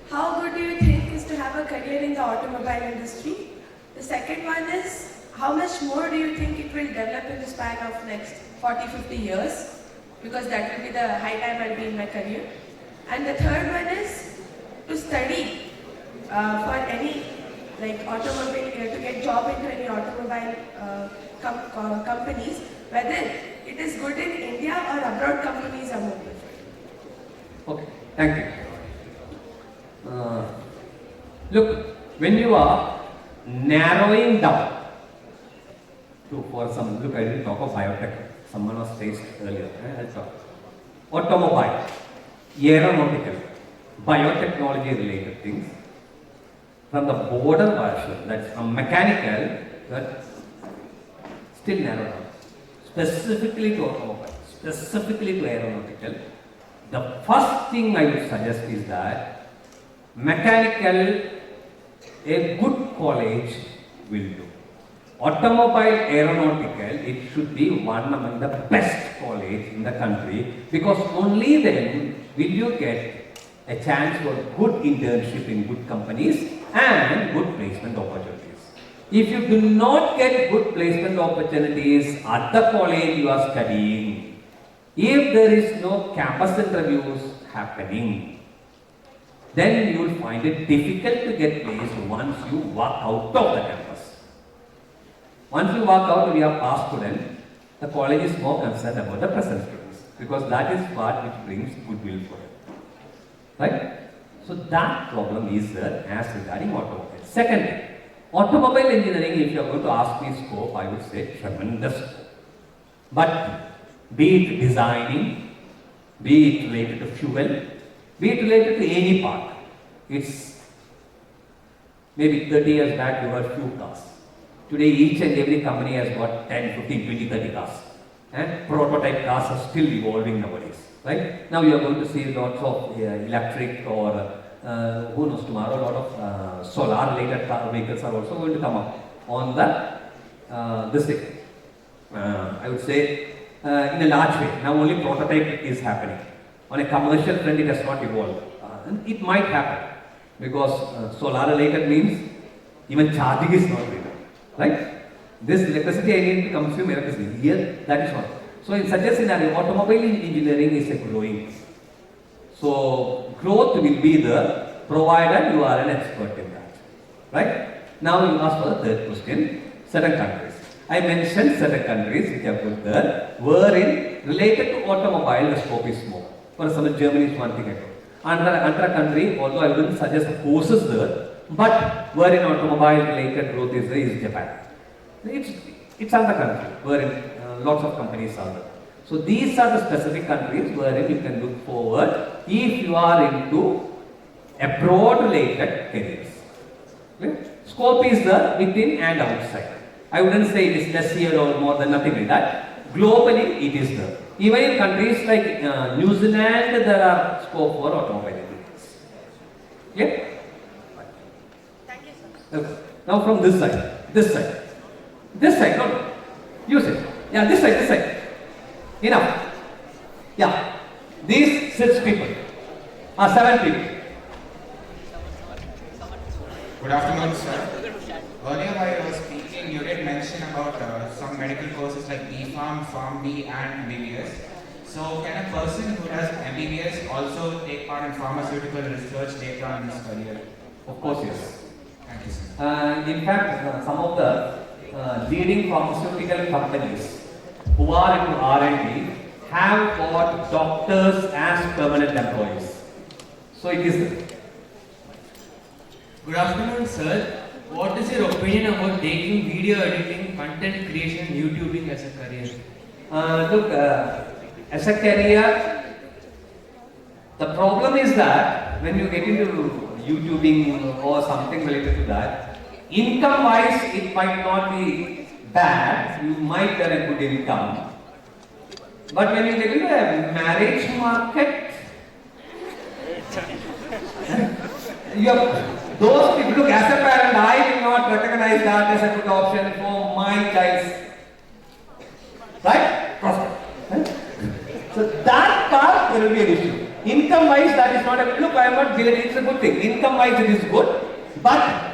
how good do you think is to have a career in the automobile industry? The second one is, how much more do you think it will develop in the span of next 40-50 years? Because that will be the high time I'll be in my career. And the third one is to study for any automobile, to get job into any automobile companies, whether it is good in India or abroad companies are more preferred. Okay, thank you. Look, when you are narrowing down for some, look, I didn't talk of biotech, someone was faced earlier, I'll talk. Automobile, aeronautical, biotechnology related things, from the border version, that's from mechanical, but still narrow down, specifically to automobile, specifically to aeronautical. The first thing I would suggest is that mechanical, a good college will do. Automobile aeronautical, it should be one among the best college in the country, because only then will you get a chance for good internship in good companies and good placement opportunities. If you do not get good placement opportunities at the college you are studying, if there is no campus interviews happening, then you will find it difficult to get placed once you walk out of the campus. Once you walk out, you are past student, the college is more concerned about the present students, because that is what which brings goodwill for it. Right? So that problem is there as regarding automobile. Second, automobile engineering, if you are going to ask me scope, I would say tremendous scope. But be it designing, be it related to fuel, be it related to any part, it's maybe 30 years back there were few cars. Today each and every company has got 10, 15, 20, 30 cars. And prototype cars are still evolving nowadays. Right? Now you are going to see lots of electric or who knows tomorrow, a lot of solar related car vehicles are also going to come up on the this thing. I would say in a large way. Now only prototype is happening. On a commercial front it has not evolved. And it might happen because solar related means even charging is not real. Right? This electricity I need to consume electricity. Here that is not. So in such a scenario, automobile engineering is a growing. So growth will be there provided you are an expert in that. Right? Now you ask for the third question. Certain countries. I mentioned certain countries which are put there wherein related to automobile the scope is more. For example, Germany is one thing I told. Another country, although I wouldn't suggest the courses there, but wherein automobile related growth is there is Japan. It's another country wherein lots of companies are there. So these are the specific countries wherein you can look forward if you are into abroad related careers. Okay? Scope is the within and outside. I wouldn't say it is less here or more than nothing like that. Globally, it is there. Even in countries like New Zealand, there are scope for automobile engineers. Yeah? Thank you, sir. Okay. Now from this side, no, use it. Yeah, this side. Enough. Yeah, these 6 people, 7 people. Good afternoon, sir. Earlier while I was speaking, you did mention about some medical courses like B.Pharm, PharmD and MBBS. So can a person who does MBBS also take part in pharmaceutical research later on in his career? Of course, yes. Thank you, sir. In fact, some of the leading pharmaceutical companies who are into R&D have got doctors as permanent employees. So it is. Good afternoon, sir. What is your opinion about taking video editing, content creation, YouTubing as a career? Look, as a career, the problem is that when you get into YouTubing or something related to that, income-wise, it might not be bad. You might get a good income. But when you get into a marriage market, you have those people. Look, as a parent, I will not recognize that as a good option for my child's right prospect. So that part there will be an issue. Income-wise, that is not a look. I am not guilty. It's a good thing. Income-wise, it is good, but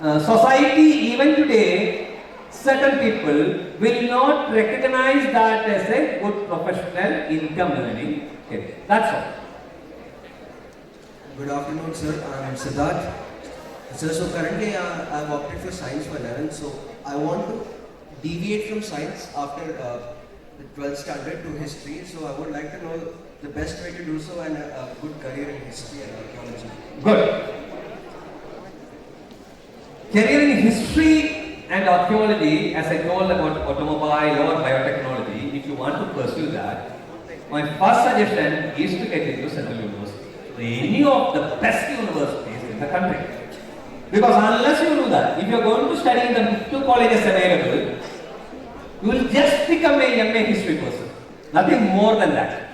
society even today, certain people will not recognize that as a good professional income earning career. That's all. Good afternoon, sir. I am Siddharth. Sir, so currently I have opted for science for 11, so I want to deviate from science after the 12th standard to history. So I would like to know the best way to do so and a good career in history and archaeology. Good. Career in history and archaeology, as I told about automobile or biotechnology, if you want to pursue that, my first suggestion is to get into Central University. Any of the best universities in the country. Because unless you do that, if you are going to study in the 2 colleges available, you will just become a MA history person. Nothing more than that.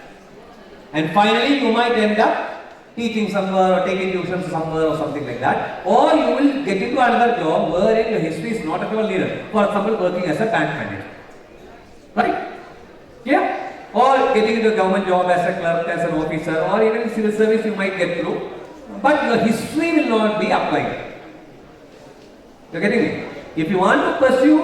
And finally, you might end up teaching somewhere or taking tuition somewhere or something like that. Or you will get into another job wherein your history is not at all needed. For example, working as a bank manager. Right? Yeah? Or getting into a government job as a clerk, as an officer, or even in civil service you might get through. But your history will not be applied. You are getting me? If you want to pursue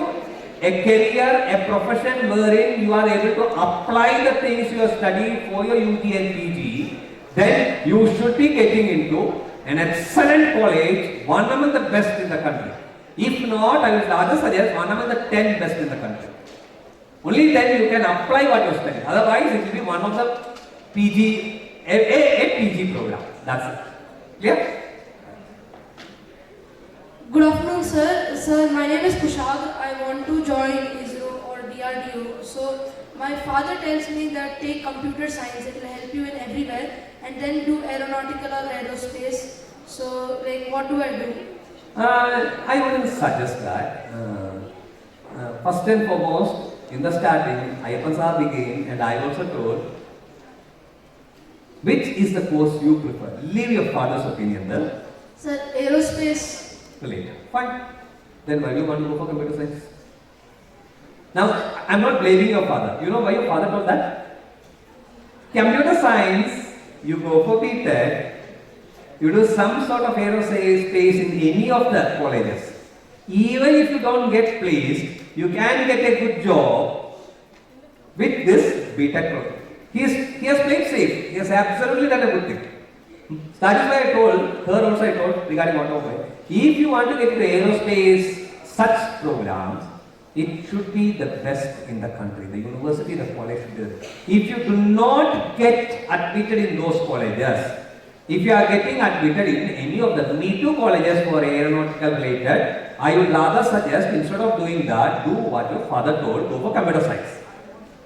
a career, a profession wherein you are able to apply the things you have studied for your UG and PG, then you should be getting into an excellent college, one among the best in the country. If not, I would rather suggest one among the 10 best in the country. Only then you can apply what you study. Otherwise, it will be one of the PG, a PG program. That's it. Clear? Good afternoon, sir. Sir, my name is Kushag. I want to join ISRO or DRDO. So, my father tells me that take computer science, it will help you in everywhere, and then do aeronautical or aerospace. So, like, what do I do? I wouldn't suggest that. First and foremost, in the starting, Ayyappan sir began, and I also told, which is the course you prefer? Leave your father's opinion there. Sir, aerospace. Later. Fine. Then why do you want to go for computer science? Now, I'm not blaming your father. You know why your father told that? Computer science, you go for BTech, you do some sort of aerospace in any of the colleges. Even if you don't get placed, you can get a good job with this BTech program. He has played safe. He has absolutely done a good thing. That is why I told, her also I told regarding automobile. If you want to get into aerospace, such programs, it should be the best in the country. The university, the college should be the best. If you do not get admitted in those colleges, if you are getting admitted in any of the Me Too colleges for aeronautical related, I would rather suggest instead of doing that, do what your father told, go for computer science.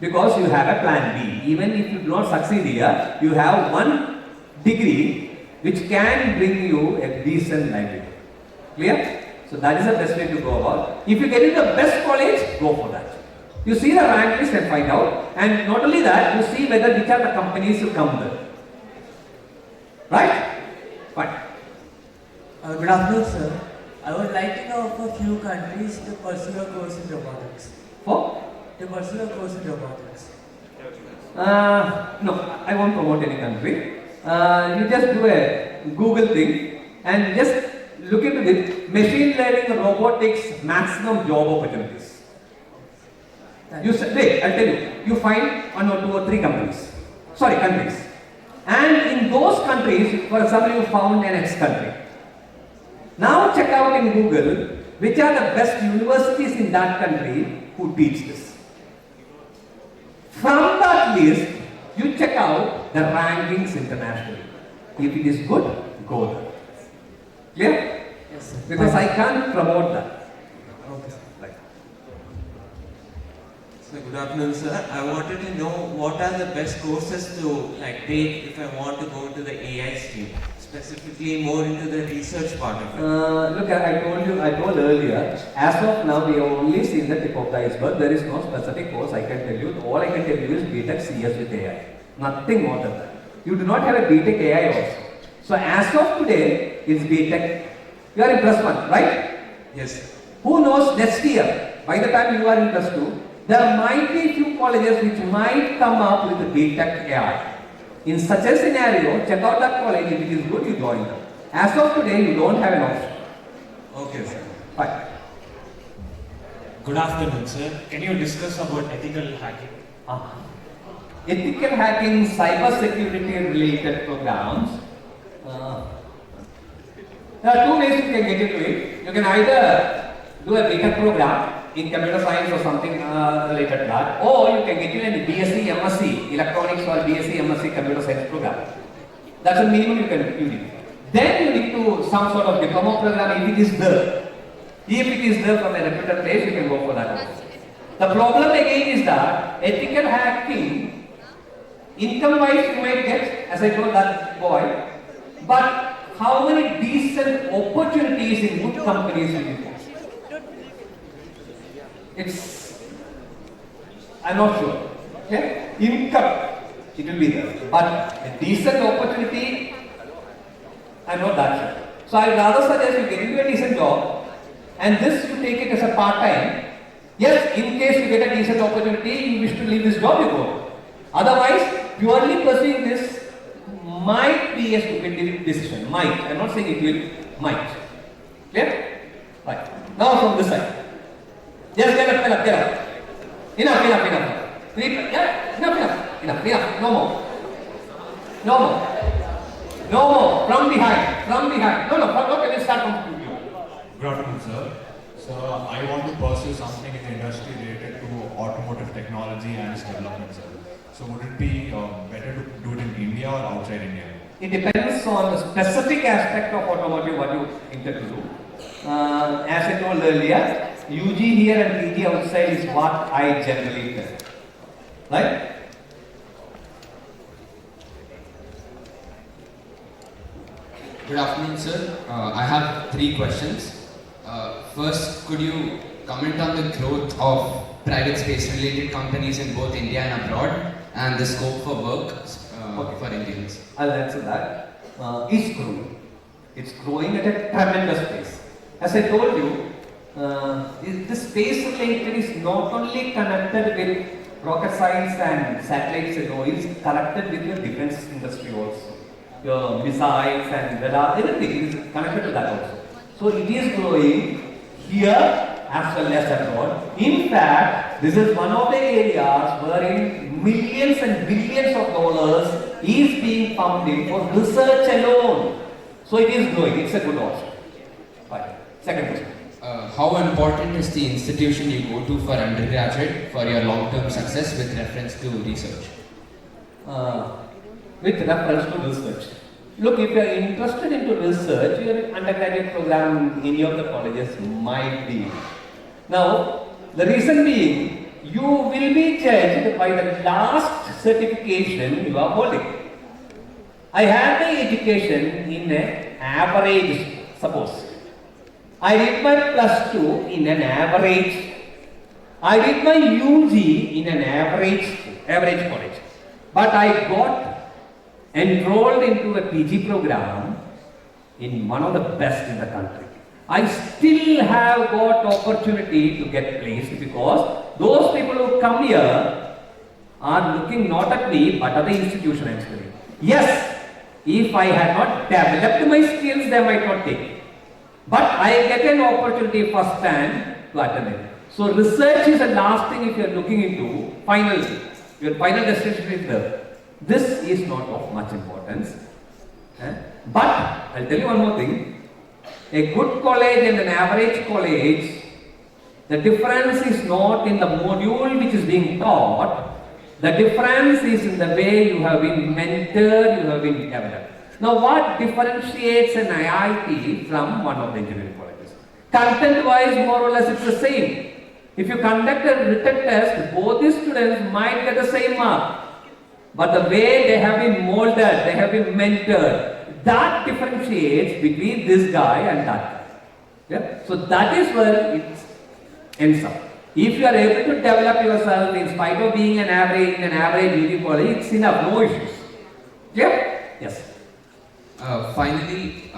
Because you have a plan B. Even if you do not succeed here, you have one degree which can bring you a decent livelihood. Clear? So that is the best way to go about. If you get into the best college, go for that. You see the rank list and find out, and not only that, you see whether which are the companies who come there. Right? Fine. Good afternoon, sir. I would like to know of a few countries to pursue a course in robotics. For? To pursue a course in robotics. No, I won't promote any country. You just do a Google thing and just look into it. Machine learning, robotics, maximum job opportunities. You say, wait, I'll tell you. You find 1 or 2 or 3 companies. Sorry, countries. And in those countries, for example, you found an X country. Now check out in Google which are the best universities in that country who teach this. From that list, you check out the rankings internationally. If it is good, go there. Clear? Yes, sir. Because I can't promote that. Okay. Right. So good afternoon, sir. I wanted to know what are the best courses to take if I want to go into the AI stream, specifically more into the research part of it. Look, I told earlier, as of now we have only seen the tip of the iceberg. There is no specific course I can tell you. All I can tell you is BTech CS with AI. Nothing more than that. You do not have a BTech AI also. So as of today, it's BTech. You are in plus 1, right? Yes. Who knows next year, by the time you are in plus 2, there might be few colleges which might come up with BTech AI. In such a scenario, check out that college. If it is good, you join them. As of today, you don't have an option. Okay, sir. Fine. Good afternoon, sir. Can you discuss about ethical hacking? Ethical hacking, cyber security related programs. There are 2 ways you can get into it. You can either do a BTech program in computer science or something related to that, or you can get in a BSc, MSc, electronics or BSc, MSc computer science program. That's the minimum you need. Then you need to some sort of diploma program if it is there. If it is there from a reputed place, you can go for that. The problem again is that ethical hacking, income-wise you might get, as I told that boy, but how many decent opportunities in good companies will you get? I'm not sure. Okay? Income, it will be there. But a decent opportunity, I'm not that sure. So I rather suggest you get into a decent job and this you take it as a part-time. Yes, in case you get a decent opportunity, you wish to leave this job, you go. Otherwise, purely pursuing this might be a stupid decision. Might. I'm not saying it will. Might. Clear? Right. Now from this side. Yes, get up. Enough. Enough. No more. From behind. No, okay, let's start from you. Good afternoon, sir. So I want to pursue something in the industry related to automotive technology and its development, sir. So would it be better to do it in India or outside India? It depends on the specific aspect of automotive what you intend to do. As I told earlier, UG here and PG outside is what I generally tell. Right? Good afternoon, sir. I have 3 questions. First, could you comment on the growth of private space-related companies in both India and abroad, and the scope for work for Indians? I'll answer that. It's growing. It's growing at a tremendous pace. As I told you, the space related is not only connected with rocket science and satellites and all, it's connected with your defense industry also. Your missiles and radar, everything is connected to that also. So it is growing here as well as abroad. In fact, this is one of the areas wherein millions and billions of dollars is being pumped in for research alone. So it is growing. It's a good option. Right. Second question. How important is the institution you go to for undergraduate for your long-term success with reference to research? With reference to research. Look, if you are interested into research, your undergraduate program in any of the colleges might be. Now, the reason being, you will be judged by the last certification you are holding. I had my education in an average school, suppose. I did my plus 2 in an average. I did my UG in an average school, average college. But I got enrolled into a PG program in one of the best in the country. I still have got opportunity to get placed because those people who come here are looking not at me but at the institution I'm studying. Yes, if I had not developed my skills, they might not take it. But I get an opportunity first hand to attend it. So research is the last thing if you are looking into finally. Your final destination is there. This is not of much importance. But I'll tell you one more thing. A good college and an average college, the difference is not in the module which is being taught. The difference is in the way you have been mentored, you have been developed. Now what differentiates an IIT from one of the engineering colleges? Content-wise, more or less it's the same. If you conduct a written test, both the students might get the same mark. But the way they have been molded, they have been mentored, that differentiates between this guy and that guy. Yeah? So that is where it ends up. If you are able to develop yourself in spite of being an average in an average UG college, it's enough, no issues. Yeah? Yes. Finally,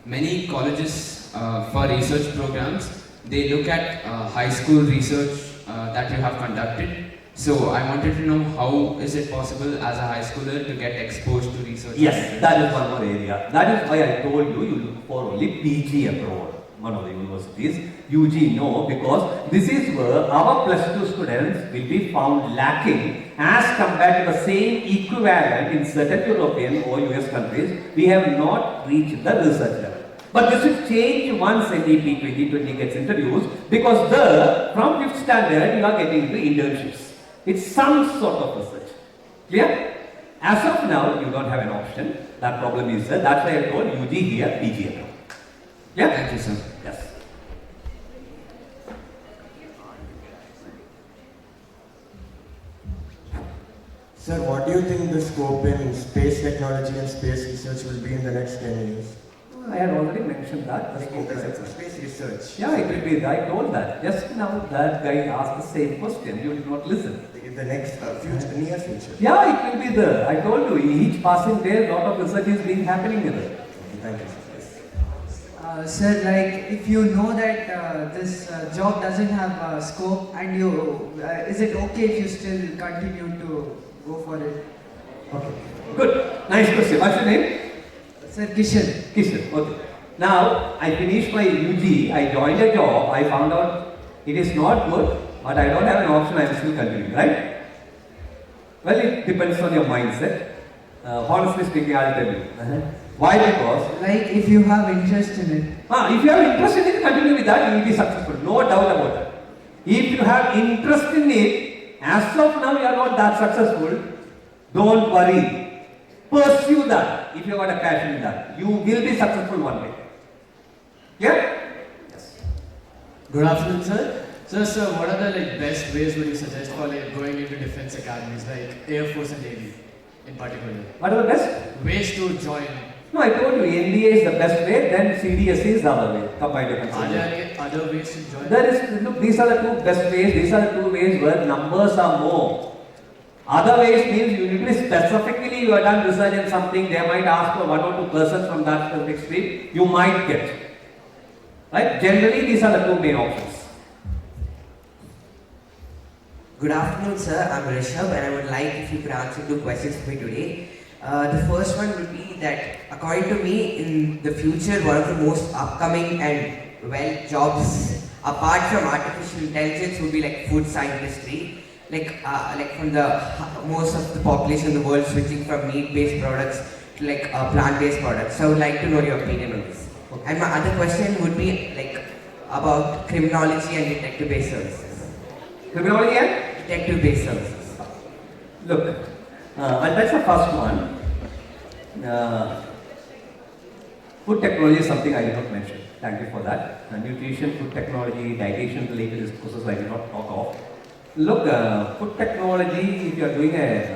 many colleges for research programs, they look at high school research that you have conducted. So I wanted to know how is it possible as a high schooler to get exposed to research? Yes, that is one more area. That is why I told you, you look for only PG abroad, one of the universities. UG no, because this is where our plus 2 students will be found lacking as compared to the same equivalent in certain European or US countries. We have not reached the research level. But this will change once NDP 2020 gets introduced, because there, from 5th standard, you are getting into internships. It's some sort of research. Clear? As of now, you don't have an option. That problem is there. That's why I told UG here, PG here. Yeah? Thank you, sir. Yes. Sir, what do you think the scope in space technology and space research will be in the next 10 years? I had already mentioned that. The scope is space research. Yeah, it will be. I told that. Just now that guy asked the same question. You did not listen. In the next near future. Yeah, it will be there. I told you, each passing day, a lot of research is being happening there. Thank you. Sir, like if you know that this job doesn't have scope and you, is it okay if you still continue to go for it? Okay. Good. Nice question. What's your name? Sir, Kishan. Kishan. Okay. Now, I finished my UG. I joined a job. I found out it is not good, but I don't have an option. I am still continuing, right? Well, it depends on your mindset. Honestly speaking, I'll tell you. Why? Because like if you have interest in it. If you have interest in it, continue with that, you will be successful. No doubt about that. If you have interest in it, as of now you are not that successful, don't worry. Pursue that. If you have got a passion in that, you will be successful one day. Yeah? Yes. Good afternoon, sir. Sir, what are the best ways would you suggest for going into defense academies like Air Force and Navy in particular? What are the best ways to join? No, I told you NDA is the best way, then CDSE is the other way. Combined defense. Are there any other ways to join? There is, look, these are the two best ways, these are the two ways where numbers are more. Other ways means you need to be specifically, you have done research in something, they might ask for 1 or 2 persons from that specific stream, you might get. Right? Generally, these are the two main options. Good afternoon, sir. I'm Rishabh and I would like if you could answer 2 questions for me today. The first one would be that according to me, in the future, one of the most upcoming and jobs apart from artificial intelligence would be like food science industry. Like from the most of the population in the world switching from meat-based products to like plant-based products. So I would like to know your opinion on this. Okay. And my other question would be like about criminology and detective-based services. Criminology and? Detective-based services. Look, that's the first one. Food technology is something I did not mention. Thank you for that. Nutrition, food technology, dietitian related courses I did not talk of. Look, food technology, if you are doing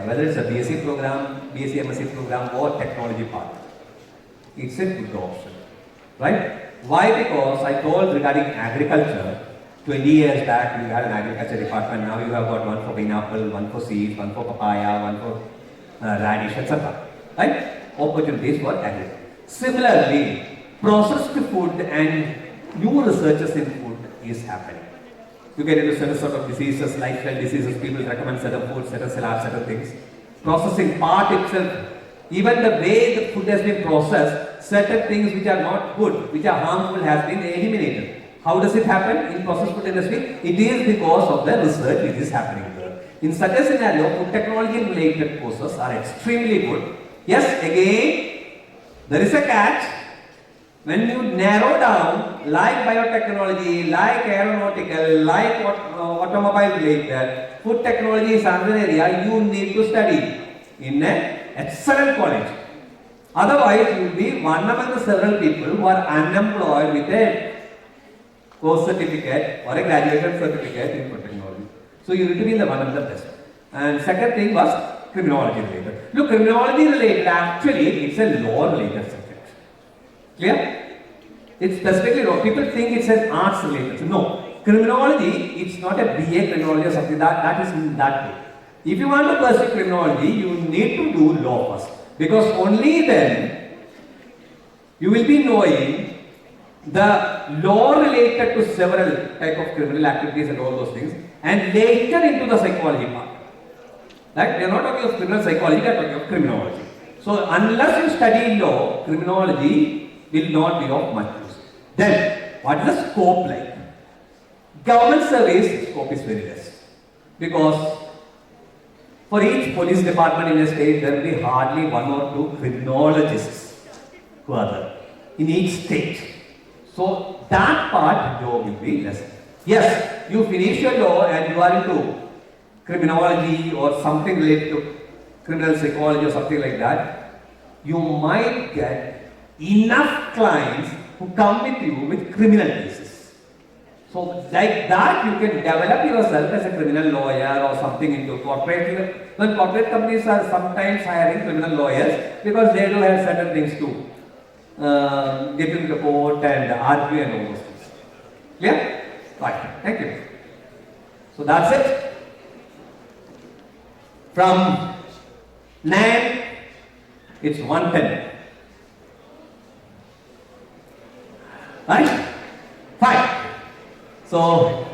whether it's a BSc program BSc MSc program or technology part. It's a good option, right? Why? Because I told regarding agriculture, 20 years back you had an agriculture department, now you have got one for pineapple, one for seeds, one for papaya, one for radish, etc. Right? Opportunities for agriculture. Similarly, processed food and new researches in food is happening. You get into certain sort of diseases, lifestyle diseases, people recommend certain foods, certain salads, certain things. Processing part itself, even the way the food has been processed, certain things which are not good, which are harmful has been eliminated. How does it happen in processed food industry? It is because of the research which is happening there. In such a scenario, food technology related courses are extremely good. Yes, again, there is a catch. When you narrow down, like biotechnology, like aeronautical, like automobile related, food technology is another area you need to study in an excellent college. Otherwise, you will be one among the several people who are unemployed with a course certificate or a graduation certificate in food technology. So you need to be the one of the best. And second thing was criminology related. Look, criminology related, actually, it's a law related subject. Clear? It's specifically law. People think it's an arts related. No. Criminology, it's not a BA criminology or something. That is that way. If you want to pursue criminology, you need to do law first. Because only then you will be knowing the law related to several type of criminal activities and all those things, and later into the psychology part. Right? We are not talking of criminal psychology, we are talking of criminology. So unless you study law, criminology will not be of much use. Then, what is the scope like? Government service scope is very less. Because for each police department in a state, there will be hardly one or two criminologists who are there in each state. So that part job will be less. Yes, you finish your law and you are into criminology or something related to criminal psychology or something like that, you might get enough clients who come with you with criminal cases. So like that you can develop yourself as a criminal lawyer or something into corporate. When corporate companies are sometimes hiring criminal lawyers because they do have certain things to get into the court and argue and all those things. Clear? Right. Thank you. So that's it. From 9, it's 1:10. Right? Fine. So,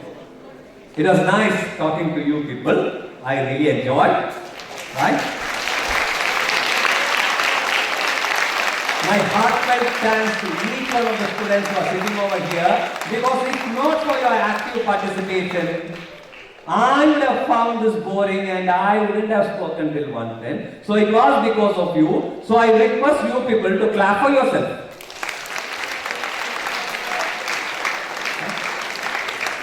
it was nice talking to you people. I really enjoyed. Right? My heartfelt thanks to each one of the students who are sitting over here, because if not for your active participation, I would have found this boring and I wouldn't have spoken till 1:10. So it was because of you. So I request you people to clap for yourself.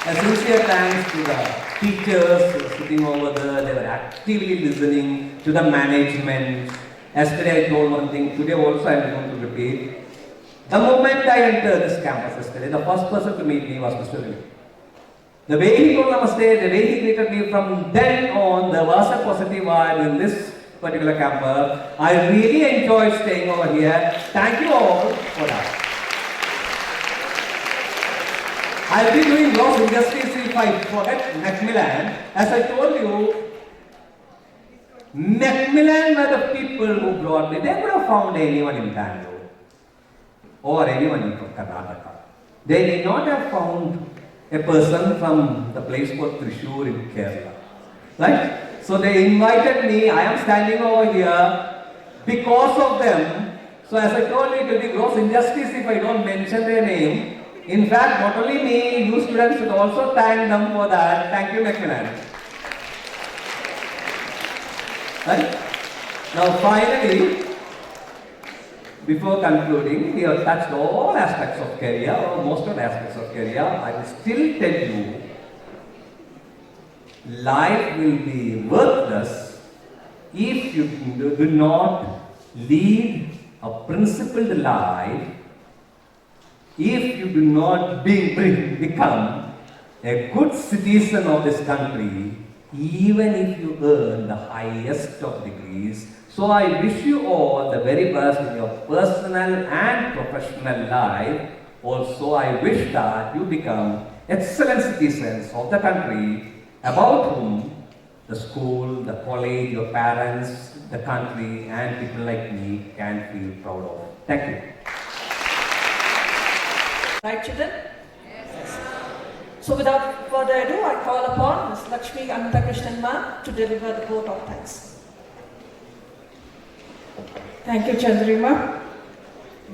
A sincere thanks to the teachers who were sitting over there. They were actively listening to the management. Yesterday I told one thing, today also I am going to repeat. The moment I entered this campus yesterday, the first person to meet me was Mr. Ravi. The way he told namaste, the way he greeted me, from then on, there was a positive vibe in this particular campus. I really enjoyed staying over here. Thank you all for that. I'll be doing gross injustice if I forget Macmillan. As I told you, Macmillan were the people who brought me. They could have found anyone in Bangalore or anyone in Karnataka. They did not have found a person from the place called Thrissur in Kerala. Right? So they invited me. I am standing over here because of them. So as I told you, it will be gross injustice if I don't mention their name. In fact, not only me, you students should also thank them for that. Thank you, Macmillan. Right? Now finally, before concluding, we have touched all aspects of career, or most of the aspects of career. I will still tell you, life will be worthless if you do not lead a principled life, if you do not become a good citizen of this country, even if you earn the highest of degrees, So I wish you all the very best in your personal and professional life. Also, I wish that you become excellent citizens of the country about whom the school, the college, your parents, the country and people like me can feel proud of. Thank you. Right, children? Yes. So without further ado, I call upon Ms. Lakshmi Ananthakrishnan ma'am to deliver the vote of thanks. Thank you, Chandrima.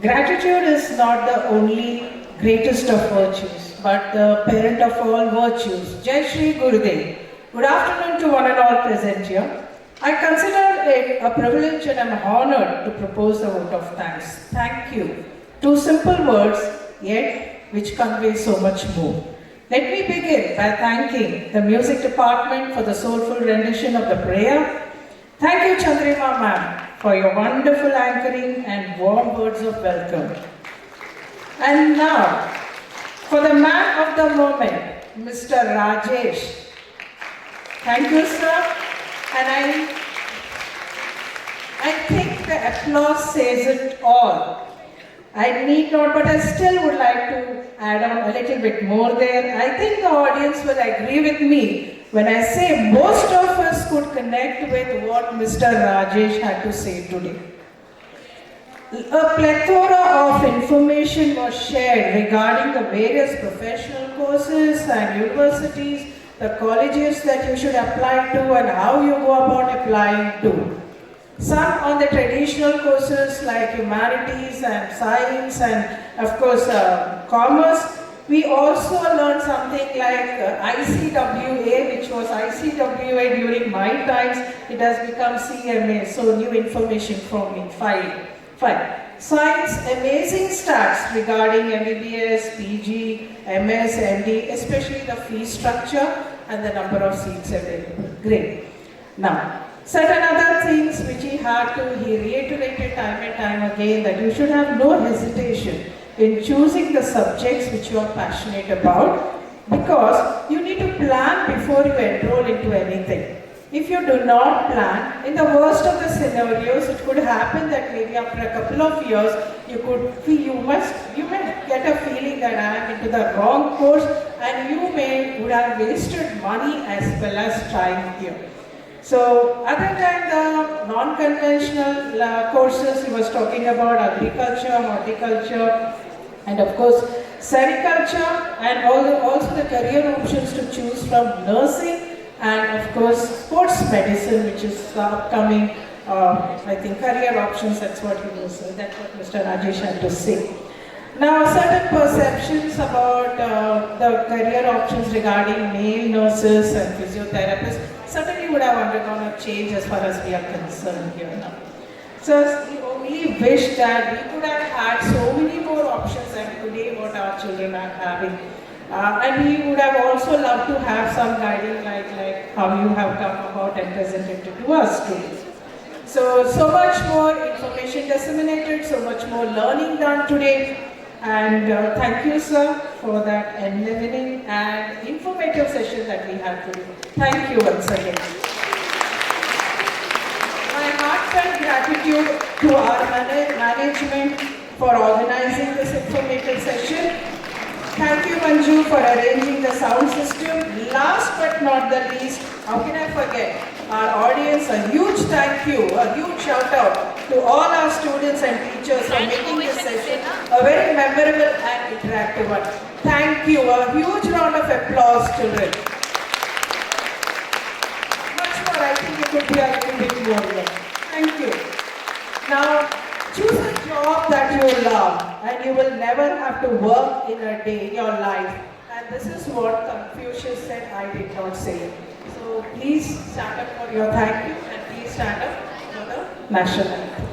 Gratitude is not the only greatest of virtues, but the parent of all virtues. Jai Shri Gurudev. Good afternoon to one and all present here. I consider it a privilege and I'm honored to propose the vote of thanks. Thank you. Two simple words, yet which convey so much more. Let me begin by thanking the music department for the soulful rendition of the prayer. Thank you, Chandrima ma'am, for your wonderful anchoring and warm words of welcome. And now, for the man of the moment, Mr. Rajesh. Thank you, sir. And I think the applause says it all. I need not, but I still would like to add on a little bit more there. I think the audience will agree with me when I say most of us could connect with what Mr. Rajesh had to say today. A plethora of information was shared regarding the various professional courses and universities, the colleges that you should apply to and how you go about applying to. Some on the traditional courses like humanities and science and of course commerce. We also learned something like ICWA, which was ICWA during my times. It has become CMA, so new information for me. Fine. Science, amazing stats regarding MBBS, PG, MS, MD, especially the fee structure and the number of seats available. Great. Now, certain other things which he reiterated time and time again, that you should have no hesitation in choosing the subjects which you are passionate about, because you need to plan before you enroll into anything. If you do not plan, in the worst of the scenarios, it could happen that maybe after a couple of years, you may get a feeling that I am into the wrong course, and you would have wasted money as well as time here. So, other than the non-conventional courses, he was talking about agriculture, horticulture, and of course, sericulture, and also the career options to choose from nursing, and of course, sports medicine, which is the upcoming, I think, career options. That's what he was. That's what Mr. Rajesh had to say. Now, certain perceptions about the career options regarding male nurses and physiotherapists certainly would have undergone a change as far as we are concerned here now. So, we only wish that we could have had so many more options than today what our children are having. And we would have also loved to have some guiding like how you have come about and presented it to us today. So much more information disseminated, so much more learning done today. And thank you, sir, for that enlivening and informative session that we had today. Thank you once again. My heartfelt gratitude to our management for organizing this informative session. Thank you, Manju, for arranging the sound system. Last but not the least, how can I forget our audience? A huge thank you, a huge shout out to all our students and teachers for making this session a very memorable and interactive one. Thank you. A huge round of applause, children. Much more, I think it could be a little bit more here. Thank you. Now, choose a job that you love and you will never have to work in a day in your life. And this is what Confucius said, I did not say. So please stand up for your thank you and please stand up for the national anthem.